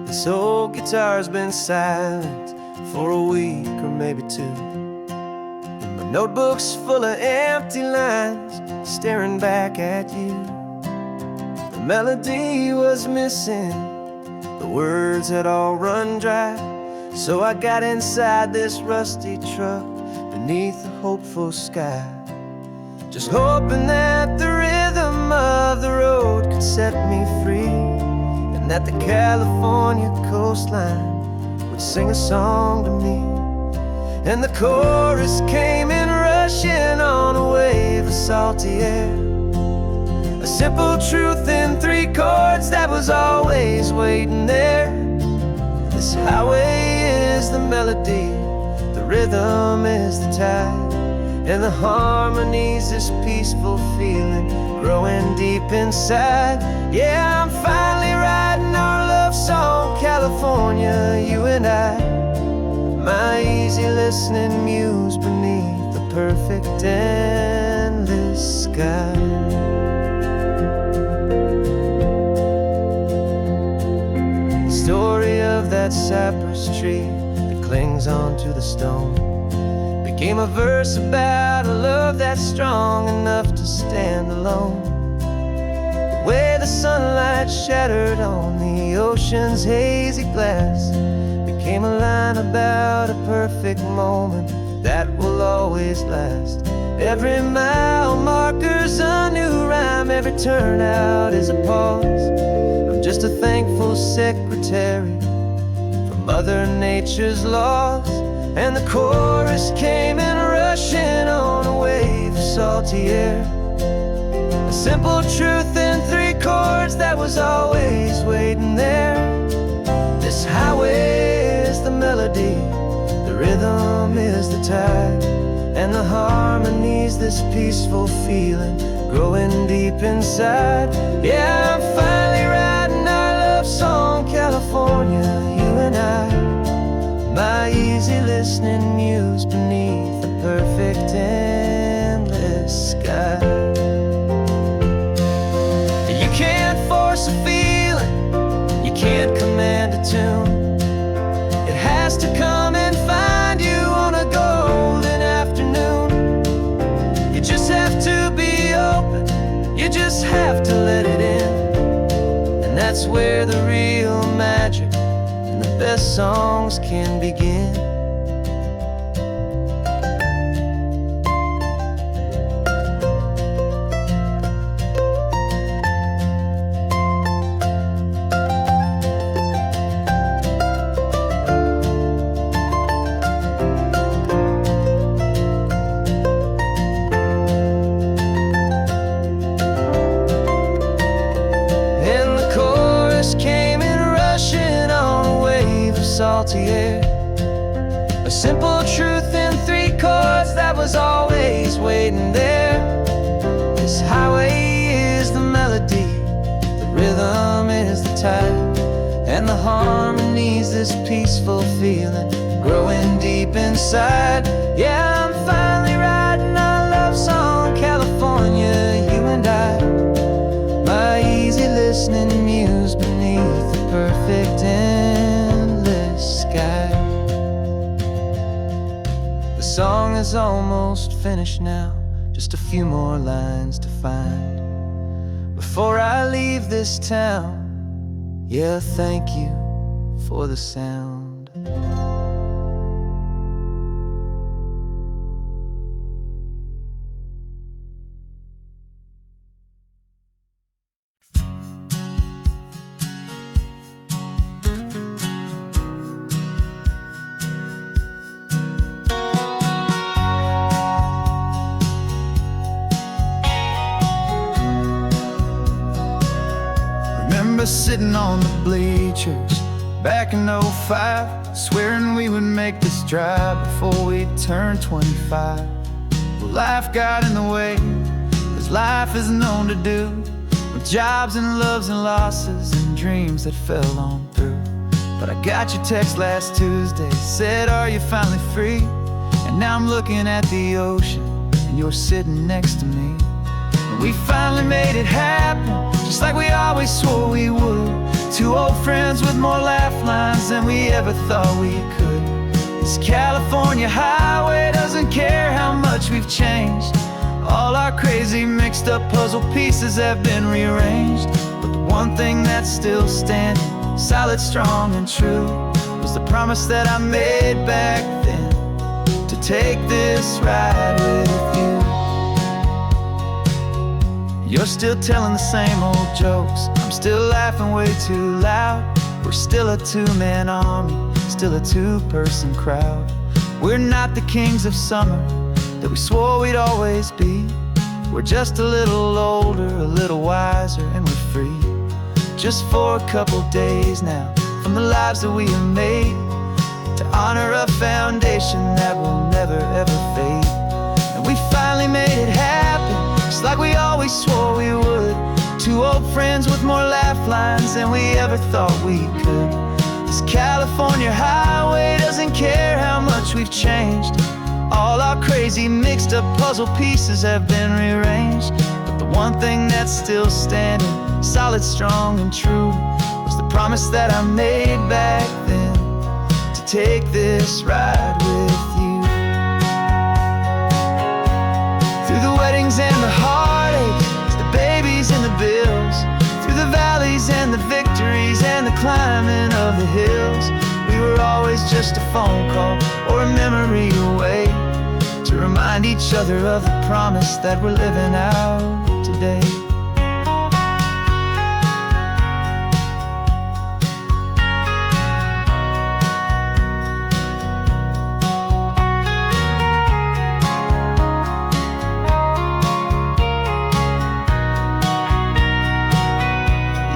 This old guitar's been silent for a week or maybe two, and my notebook's full of empty lines staring back at you. The melody was missing, the words had all run dry, so I got inside this rusty truck beneath a hopeful sky, just hoping that the rhythm of the road could set me free, and that the California coastline would sing a song to me. And the chorus came in rushing on a wave of salty air, a simple truth in 3 chords that was always waiting there. This highway is the melody, the rhythm is the tide, and the harmony's this peaceful feeling growing deep inside. Yeah, I'm finally writing our love song, California, you and I, my easy listening muse beneath the perfect endless sky. The story of that cypress tree that clings onto the stone became a verse about a love that's strong enough to stand alone. The way the sunlight shattered on the ocean's hazy glass became a line about a perfect moment that will always last. Every mile marker's a new rhyme, every turnout is a pause. I'm just a thankful secretary for Mother Nature's laws. And the chorus came in rushing on a wave of salty air, a simple truth in 3 chords that was always waiting there. This highway is the melody, the rhythm is the tide, and the harmony's this peaceful feeling growing deep inside. Yeah, I'm finally writing our love song, California, you and I, my easy listening muse beneath the perfect endless sky. You can't force a feeling, you can't command a tune, it has to come and find you on a golden afternoon. You just have to be open, you just have to let it in, and that's where the real magic and the best songs can begin. Salty air, a simple truth in 3 chords that was always waiting there. This highway is the melody, the rhythm is the tide, and the harmony's this peaceful feeling growing deep inside. Yeah, I'm finally writing our love song, California, you and I, my easy listening muse beneath the perfect endless sky. The song is almost finished now, just a few more lines to find before I leave this town. Yeah, thank you for the sound. remember sitting on the bleachers back in '05, swearing we would make this drive before we turned 25. Well, life got in the way, as life is known to do, with jobs and loves and losses and dreams that fell on through. But I got your text last Tuesday, said, are you finally free? And now I'm looking at the ocean, and you're sitting next to me. And we finally made it happen, just like we always swore we would. Two old friends with more laugh lines than we ever thought we could. This California highway doesn't care how much we've changed. All our crazy mixed up puzzle pieces have been rearranged. But the one thing that's still standing, solid, strong, and true, was the promise that I made back then, to take this ride with you. You're still telling the same old jokes, I'm still laughing way too loud. We're still a two-man army, still a two-person crowd. We're not the kings of summer that we swore we'd always be. We're just a little older, a little wiser, and we're free. Just for a couple days now, from the lives that we have made, to honor a foundation that will never ever fade. And we finally made it happen, just like we always swore we would. Two old friends with more laugh lines than we ever thought we could. This California highway doesn't care how much we've changed. All our crazy mixed up puzzle pieces have been rearranged. But the one thing that's still standing, solid, strong, and true, was the promise that I made back then, to take this ride with you. Through the weddings and the heartaches, the babies and the bills, through the valleys and the victories and the climbing of the hills, we were always just a phone call or a memory away, to remind each other of the promise that we're living out today.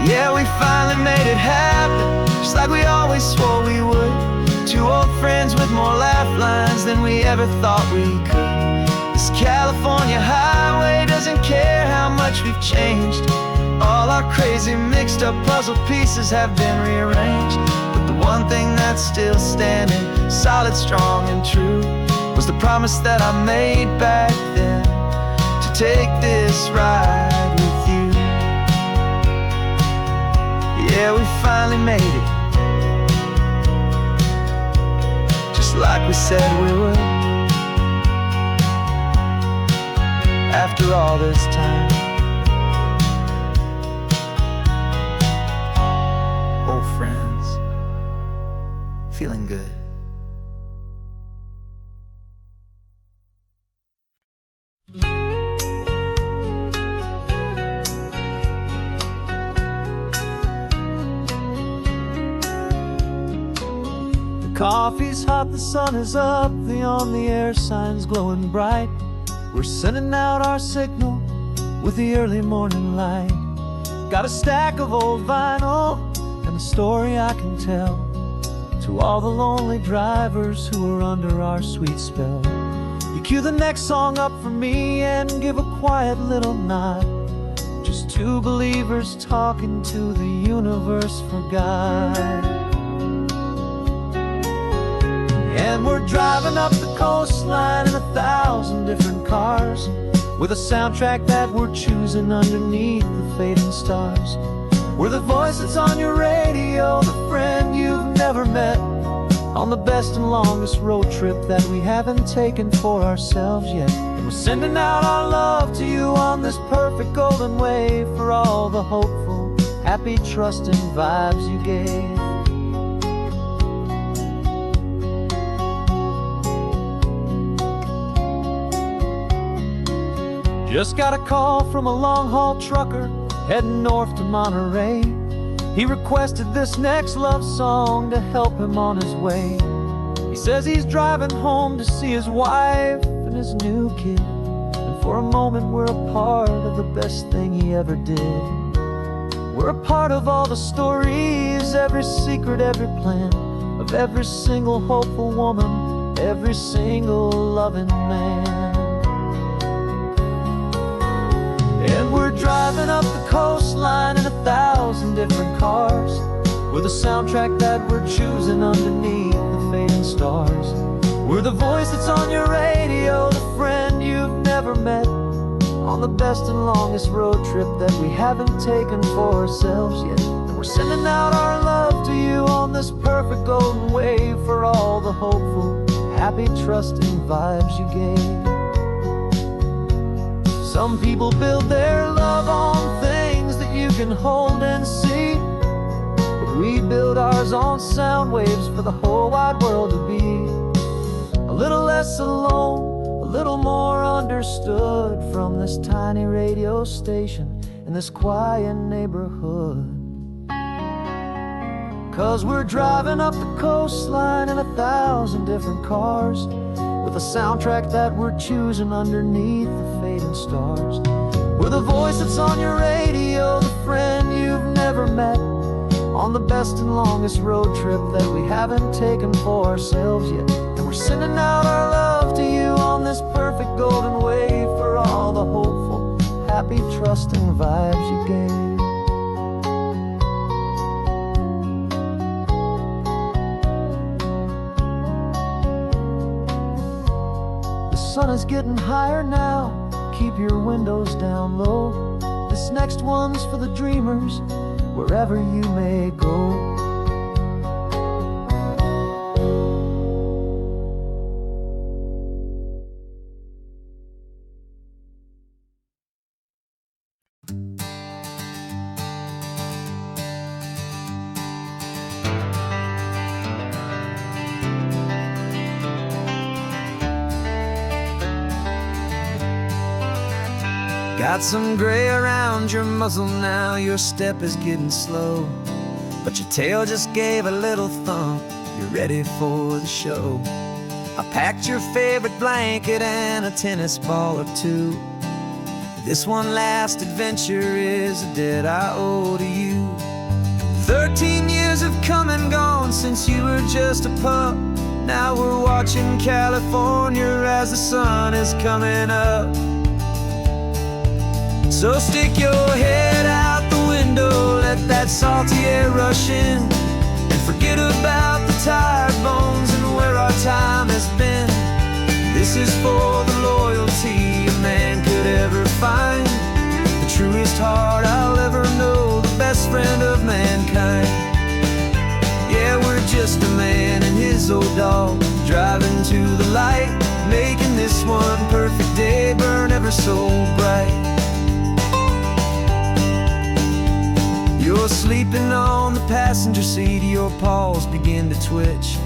Yeah, we finally made it happen, just like we always swore we would. Two old friends with more laugh lines than we ever thought we could. This California highway doesn't care how much we've changed. All our crazy mixed up puzzle pieces have been rearranged. But the one thing that's still standing, solid, strong, and true, was the promise that I made back then, to take this ride with you. Yeah, we finally made it, just like we said we would. After all this time, old friends, feeling good. Coffee's hot, the sun is up, the on-the-air sign's glowing bright. We're sending out our signal with the early morning light. Got a stack of old vinyl and a story I can tell, to all the lonely drivers who are under our sweet spell. You cue the next song up for me and give a quiet little nod. Just two believers talking to the universe for God. And we're driving up the coastline in 1,000 different cars, with a soundtrack that we're choosing underneath the fading stars. We're the voice that's on your radio, the friend you've never met, on the best and longest road trip that we haven't taken for ourselves yet. And we're sending out our love to you on this perfect golden wave, for all the hopeful, happy, trusting vibes you gave. Just got a call from a long-haul trucker heading north to Monterey. He requested this next love song to help him on his way. He says he's driving home to see his wife and his new kid, and for a moment we're a part of the best thing he ever did. We're a part of all the stories, every secret, every plan, of every single hopeful woman, every single loving man. And we're driving up the coastline in 1,000 different cars, with a soundtrack that we're choosing underneath the fading stars. We're the voice that's on your radio, the friend you've never met, on the best and longest road trip that we haven't taken for ourselves yet. And we're sending out our love to you on this perfect golden wave, for all the hopeful, happy, trusting vibes you gave. Some people build their love on things that you can hold and see, but we build ours on sound waves for the whole wide world to be a little less alone, a little more understood, from this tiny radio station in this quiet neighborhood. 'Cause we're driving up the coastline in 1,000 different cars, with a soundtrack that we're choosing underneath the fading stars. We're the voice that's on your radio, the friend you've never met, on the best and longest road trip that we haven't taken for ourselves yet. And we're sending out our love to you on this perfect golden wave, for all the hopeful, happy, trusting vibes you gave. The sun is getting higher now, keep your windows down low. This next one's for the dreamers, wherever you may go. Got some gray around your muzzle now, your step is getting slow, but your tail just gave a little thump, you're ready for the show. I packed your favorite blanket and a tennis ball or two. This one last adventure is a debt I owe to you. 13 years have come and gone since you were just a pup. Now we're watching California as the sun is coming up. So stick your head out the window, let that salty air rush in, and forget about the tired bones and where our time has been. This is for the loyalty a man could ever find, the truest heart I'll ever know, the best friend of mankind. Yeah, we're just a man and his old dog, driving to the light, making this one perfect day burn ever so bright. You're sleeping on the passenger seat, your paws begin to twitch,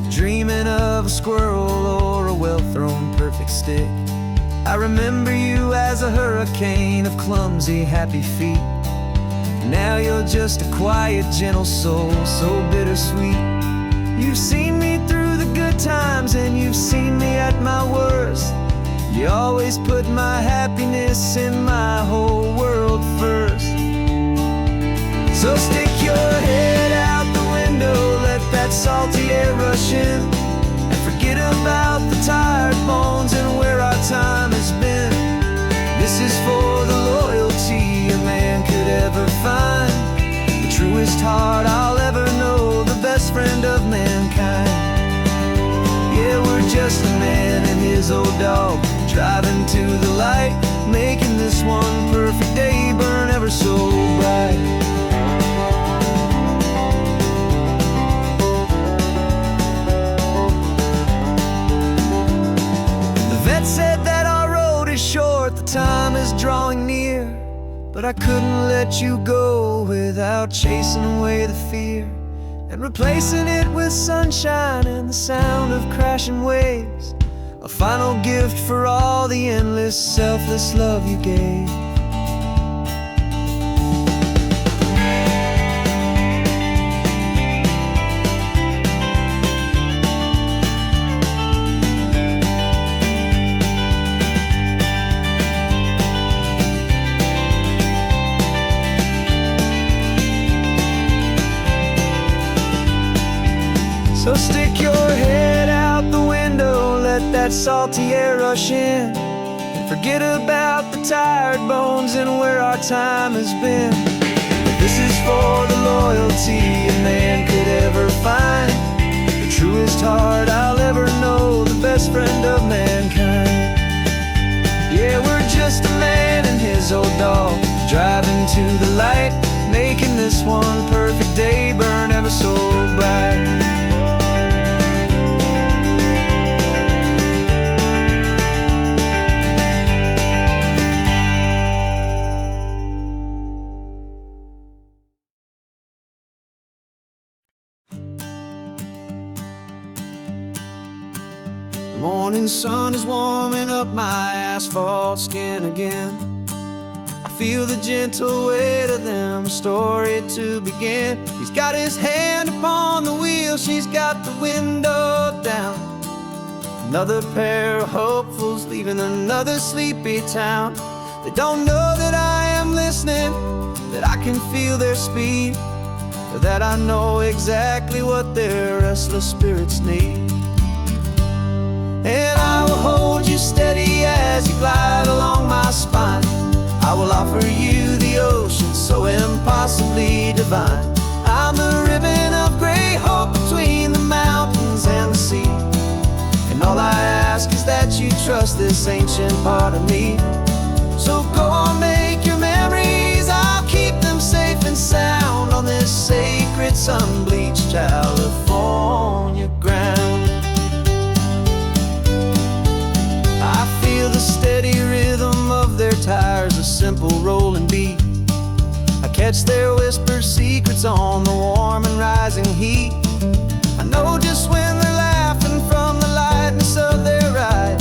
dreaming of a squirrel or a well-thrown perfect stick. I remember you as a hurricane of clumsy, happy feet. Now you're just a quiet, gentle soul, so bittersweet. You've seen me through the good times and you've seen me at my worst. You always put my happiness in my whole world first. So stick your head out the window, let that salty air rush in, and forget about the tired bones and where our time has been. This is for the loyalty a man could ever find, the truest heart I'll ever know, the best friend of mankind. Yeah, we're just a man and his old dog, driving to the light, making this one perfect day burn ever so bright. Said that our road is short, the time is drawing near, but I couldn't let you go without chasing away the fear, and replacing it with sunshine and the sound of crashing waves, a final gift for all the endless, selfless love you gave. Stick your head out the window, let that salty air rush in, and forget about the tired bones and where our time has been. This is for the loyalty a man could ever find, the truest heart I'll ever know, the best friend of mankind. Yeah, we're just a man and his old dog, driving to the light, making this one perfect day burn ever so bright. The morning sun is warming up my asphalt skin again. I feel the gentle weight of them, a story to begin. He's got his hand upon the wheel, she's got the window down. Another pair of hopefuls leaving another sleepy town. They don't know that I am listening, that I can feel their speed, or that I know exactly what their restless spirits need. And I will hold you steady as you glide along my spine. I will offer you the ocean so impossibly divine. I'm the ribbon of gray hope between the mountains and the sea. And all I ask is that you trust this ancient part of me. So go on, make your memories, I'll keep them safe and sound on this sacred sun-bleached California ground. The steady rhythm of their tires, a simple rolling beat. I catch their whispered secrets on the warm and rising heat. I know just when they're laughing from the lightness of their ride,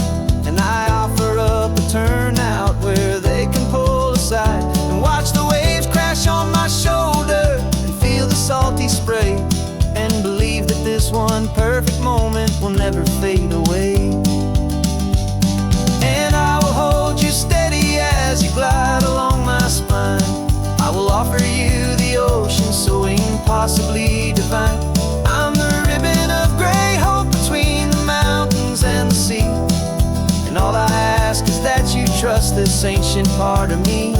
and I offer up a turnout where they can pull aside and watch the waves crash on my shoulder and feel the salty spray, and believe that this one perfect moment will never fade away. Steady as you glide along my spine. I will offer you the ocean so impossibly divine. I'm the ribbon of gray hope between the mountains and the sea. And all I ask is that you trust this ancient part of me.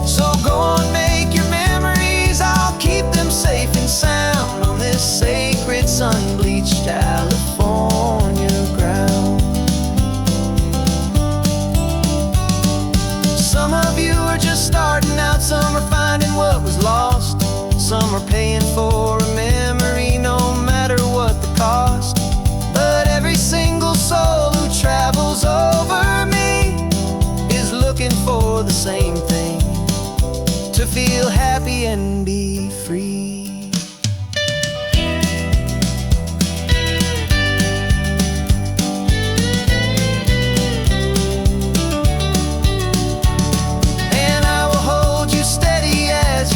So go on, make your memories, I'll keep them safe and sound on this sacred sun-bleached California ground. Some of you are just starting out, some are finding what was lost, some are paying for a memory no matter what the cost. But every single soul who travels over me is looking for the same thing, to feel happy and be free.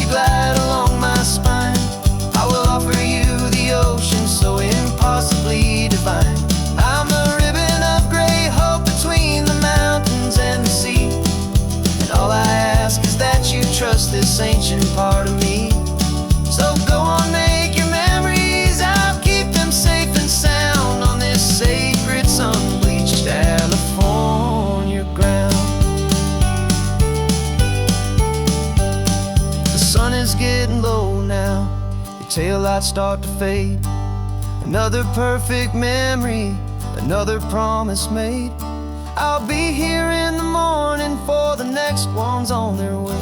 Glide along my spine. I will offer you the ocean so impossibly divine. I'm a ribbon of gray hope between the mountains and the sea. And all I ask is that you trust this ancient part of me. So go on, make your memories, I'll keep them safe and sound on this sacred sun-bleached California ground. The sun is getting low now, your taillights start to fade. Another perfect memory, another promise made. I'll be here in the morning for the next ones on their way.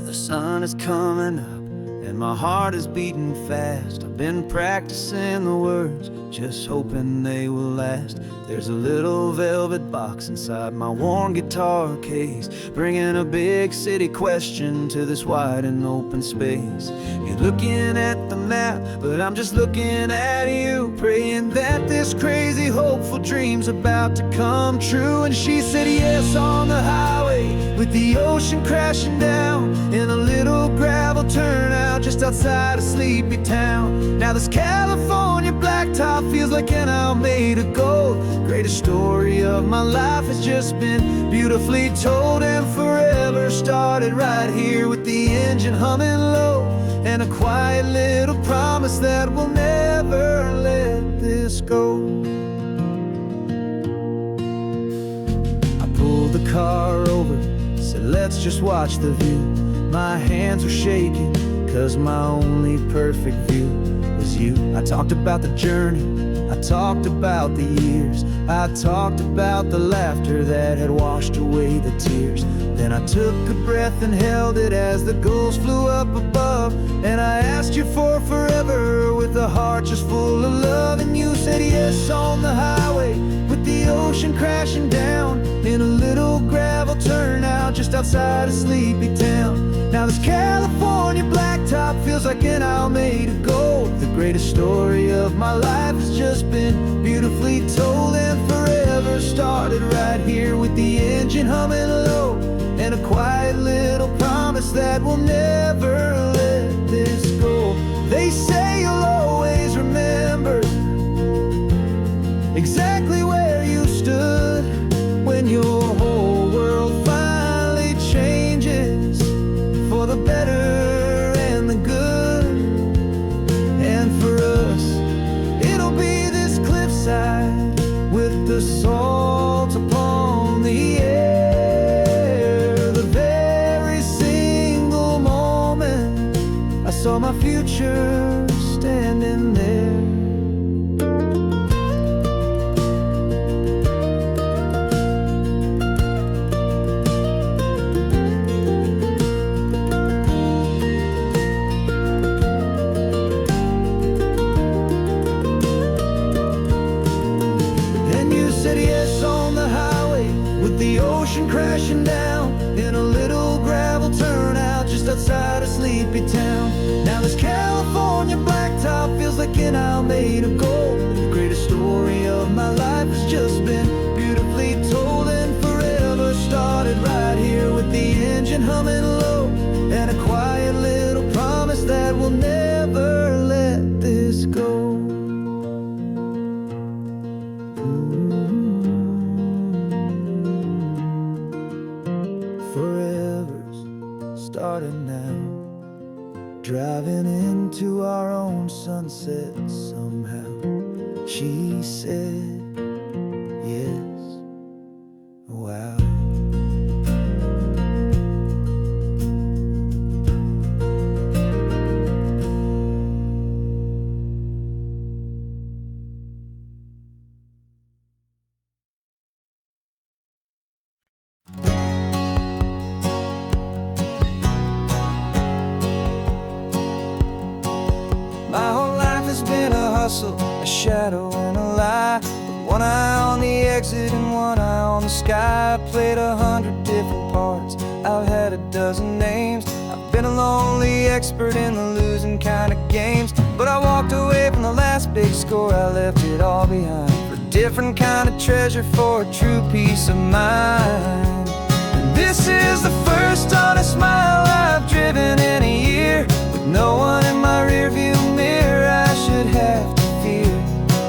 The sun is coming up and my heart is beating fast. I've been practicing the words, just hoping they will last. There's a little velvet box inside my worn guitar case, bringing a big city question to this wide and open space. You're looking at the map, but I'm just looking at you, praying that this crazy hopeful dream's about to come true. And she said yes on the highway, with the ocean crashing down in a little gravel turnout just outside a sleepy town. Now this California blacktop feels like an isle made of gold. Greatest story of my life has just been beautifully told, and forever started right here with the engine humming low, and a quiet little promise that we'll never let this go. I pulled the car over, said let's just watch the view. My hands were shaking, cause my only perfect view was you. I talked about the journey, I talked about the years, I talked about the laughter that had washed away the tears. Then I took a breath and held it as the gulls flew up above, and I asked you for forever with a heart just full of love. And you said yes on the highway with the ocean crashing down in a little gravel turnout just outside a sleepy town. Now this California blacktop feels like an isle made of gold. The greatest story of my life has just been beautifully told, and forever started right here with the engine humming low, and a quiet little promise that we'll never let this go. They say you'll always remember exactly where you stood when your whole world finally changes for the better and the good. And for us, it'll be this cliffside with the salt upon the air. The very single moment I saw my future standing there. The ocean crashing down in a little gravel turnout just outside a sleepy town. Now this California blacktop feels like an isle made of gold. The greatest story of my life has just been beautifully told, and forever started right here with the engine humming low, and a quiet little promise that we'll never let this go. Starting now, driving into our own sunset somehow. She said yes, wow. My whole life has been a hustle, a shadow and a lie, with one eye on the exit and one eye on the sky. I played 100 different parts, I've had a dozen names. I've been a lonely expert in the losing kind of games, but I walked away from the last big score, I left it all behind for a different kind of treasure, for a true peace of mind. And this is the first honest mile I've driven in a year, with no one in my rearview mirror I should have to fear.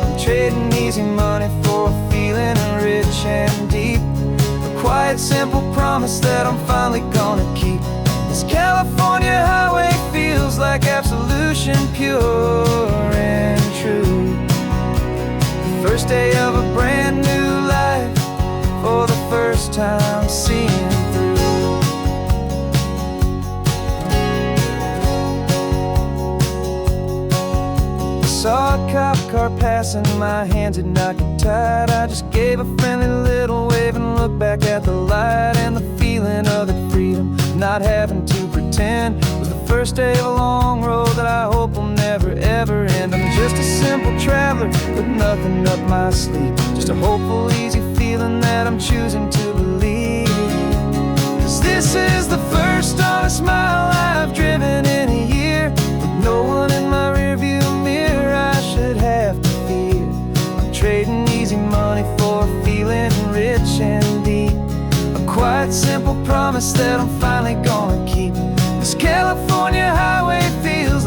I'm trading easy money for a feeling rich and deep, a quiet simple promise that I'm finally gonna keep. This California highway feels like absolution, pure and true. The first day of a brand new life, for the first time seeing through. Saw a cop car passing, my hands had not got tied. I just gave a friendly little wave and looked back at the light, and the feeling of the freedom, not having to pretend, was the first day of a long road that I hope will never ever end. I'm just a simple traveler with nothing up my sleeve, just a hopeful easy feeling that I'm choosing to believe. 'Cause this is the first honest mile I've driven in a year, with no one in my rearview mirror I should have to fear. I'm trading easy money for a feeling rich and deep, a quiet simple promise that I'm finally gonna keep. This California highway feels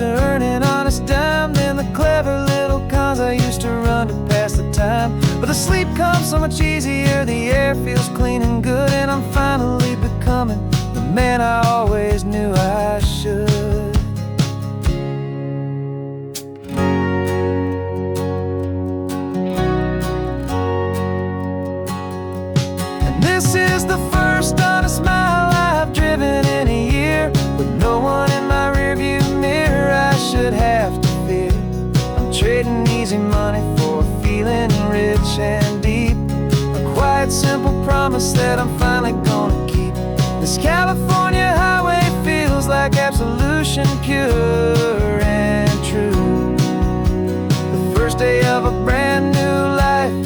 to earn an honest dime than the clever little cons I used to run to pass the time. But the sleep comes so much easier, the air feels clean and good, and I'm finally becoming the man I always knew I should. This is the first honest mile I've driven in a year, with no one in my rearview mirror I should have to fear. I'm trading easy money for feeling rich and deep, a quiet, simple promise that I'm finally gonna keep. This California highway feels like absolution, pure and true. The first day of a brand new life,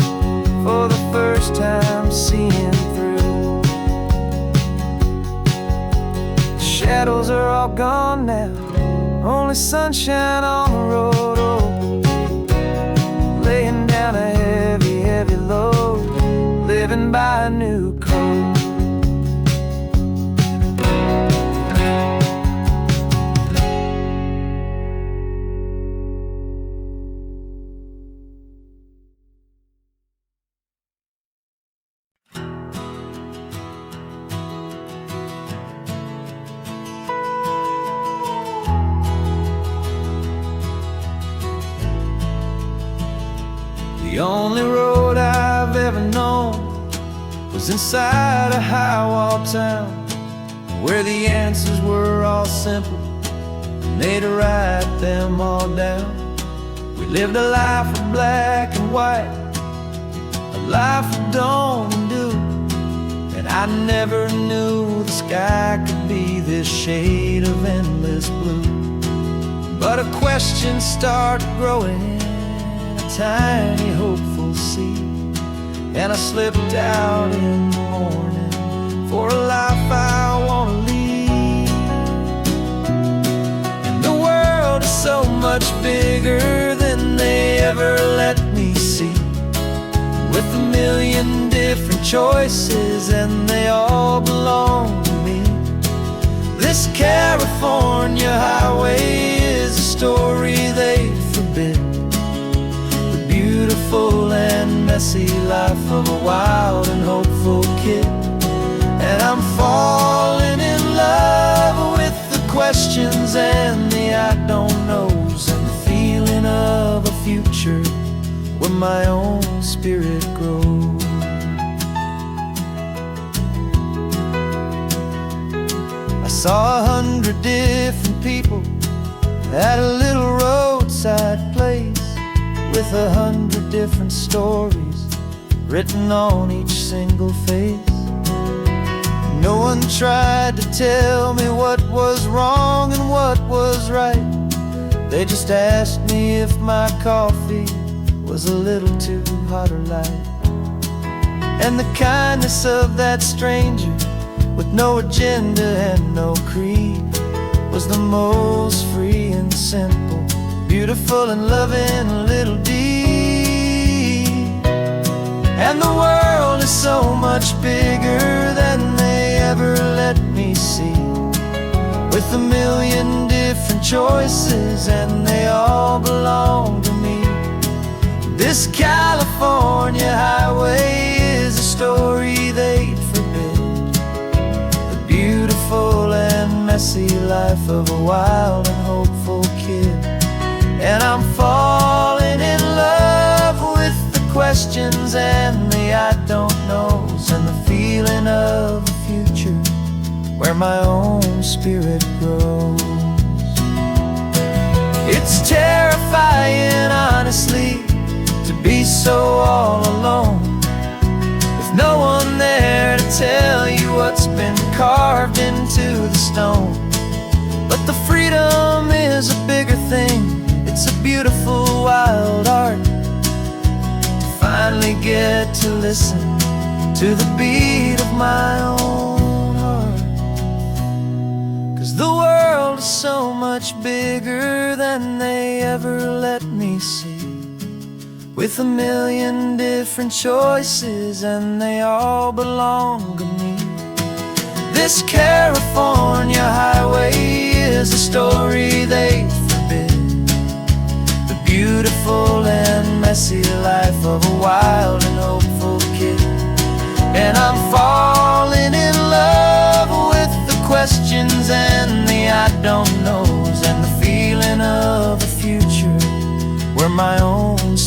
for the first time seeing through. The shadows are all gone now, only sunshine on the road. Oh, laying down a heavy, heavy load, living by a new code. The only road I've ever known was inside a high-wall town, where the answers were all simple and they'd write them all down. We lived a life of black and white, a life of dawn and dew, and I never knew the sky could be this shade of endless blue. But a question started growing, tiny hopeful seed, and I slipped out in the morning for a life I want to lead. And the world is so much bigger than they ever let me see, with a million different choices and they all belong to me. This California highway is a story they forbid, beautiful and messy life of a wild and hopeful kid. And I'm falling in love with the questions and the I don't knows, and the feeling of a future where my own spirit grows. I saw 100 different people at a little roadside place, with 100 different stories written on each single face. No one tried to tell me what was wrong and what was right. They just asked me if my coffee was a little too hot or light. And the kindness of that stranger, with no agenda and no creed, was the most free and simple, beautiful and loving little deed. And the world is so much bigger than they ever let me see, with a million different choices and they all belong to me. This California highway is a story they'd forbid, the beautiful and messy life of a wild and hopeful kid. And I'm falling in love with the questions and the I don't knows, and the feeling of a future where my own spirit grows. It's terrifying, honestly, to be so all alone, with no one there to tell you what's been carved into the stone. But the freedom is a bigger thing, it's a beautiful wild art, to finally get to listen to the beat of my own heart. 'Cause the world is so much bigger than they ever let me see, with a million different choices and they all belong to me. This California highway is a story they forbid, unknowns and the I don't knows, and the feeling of a future where my own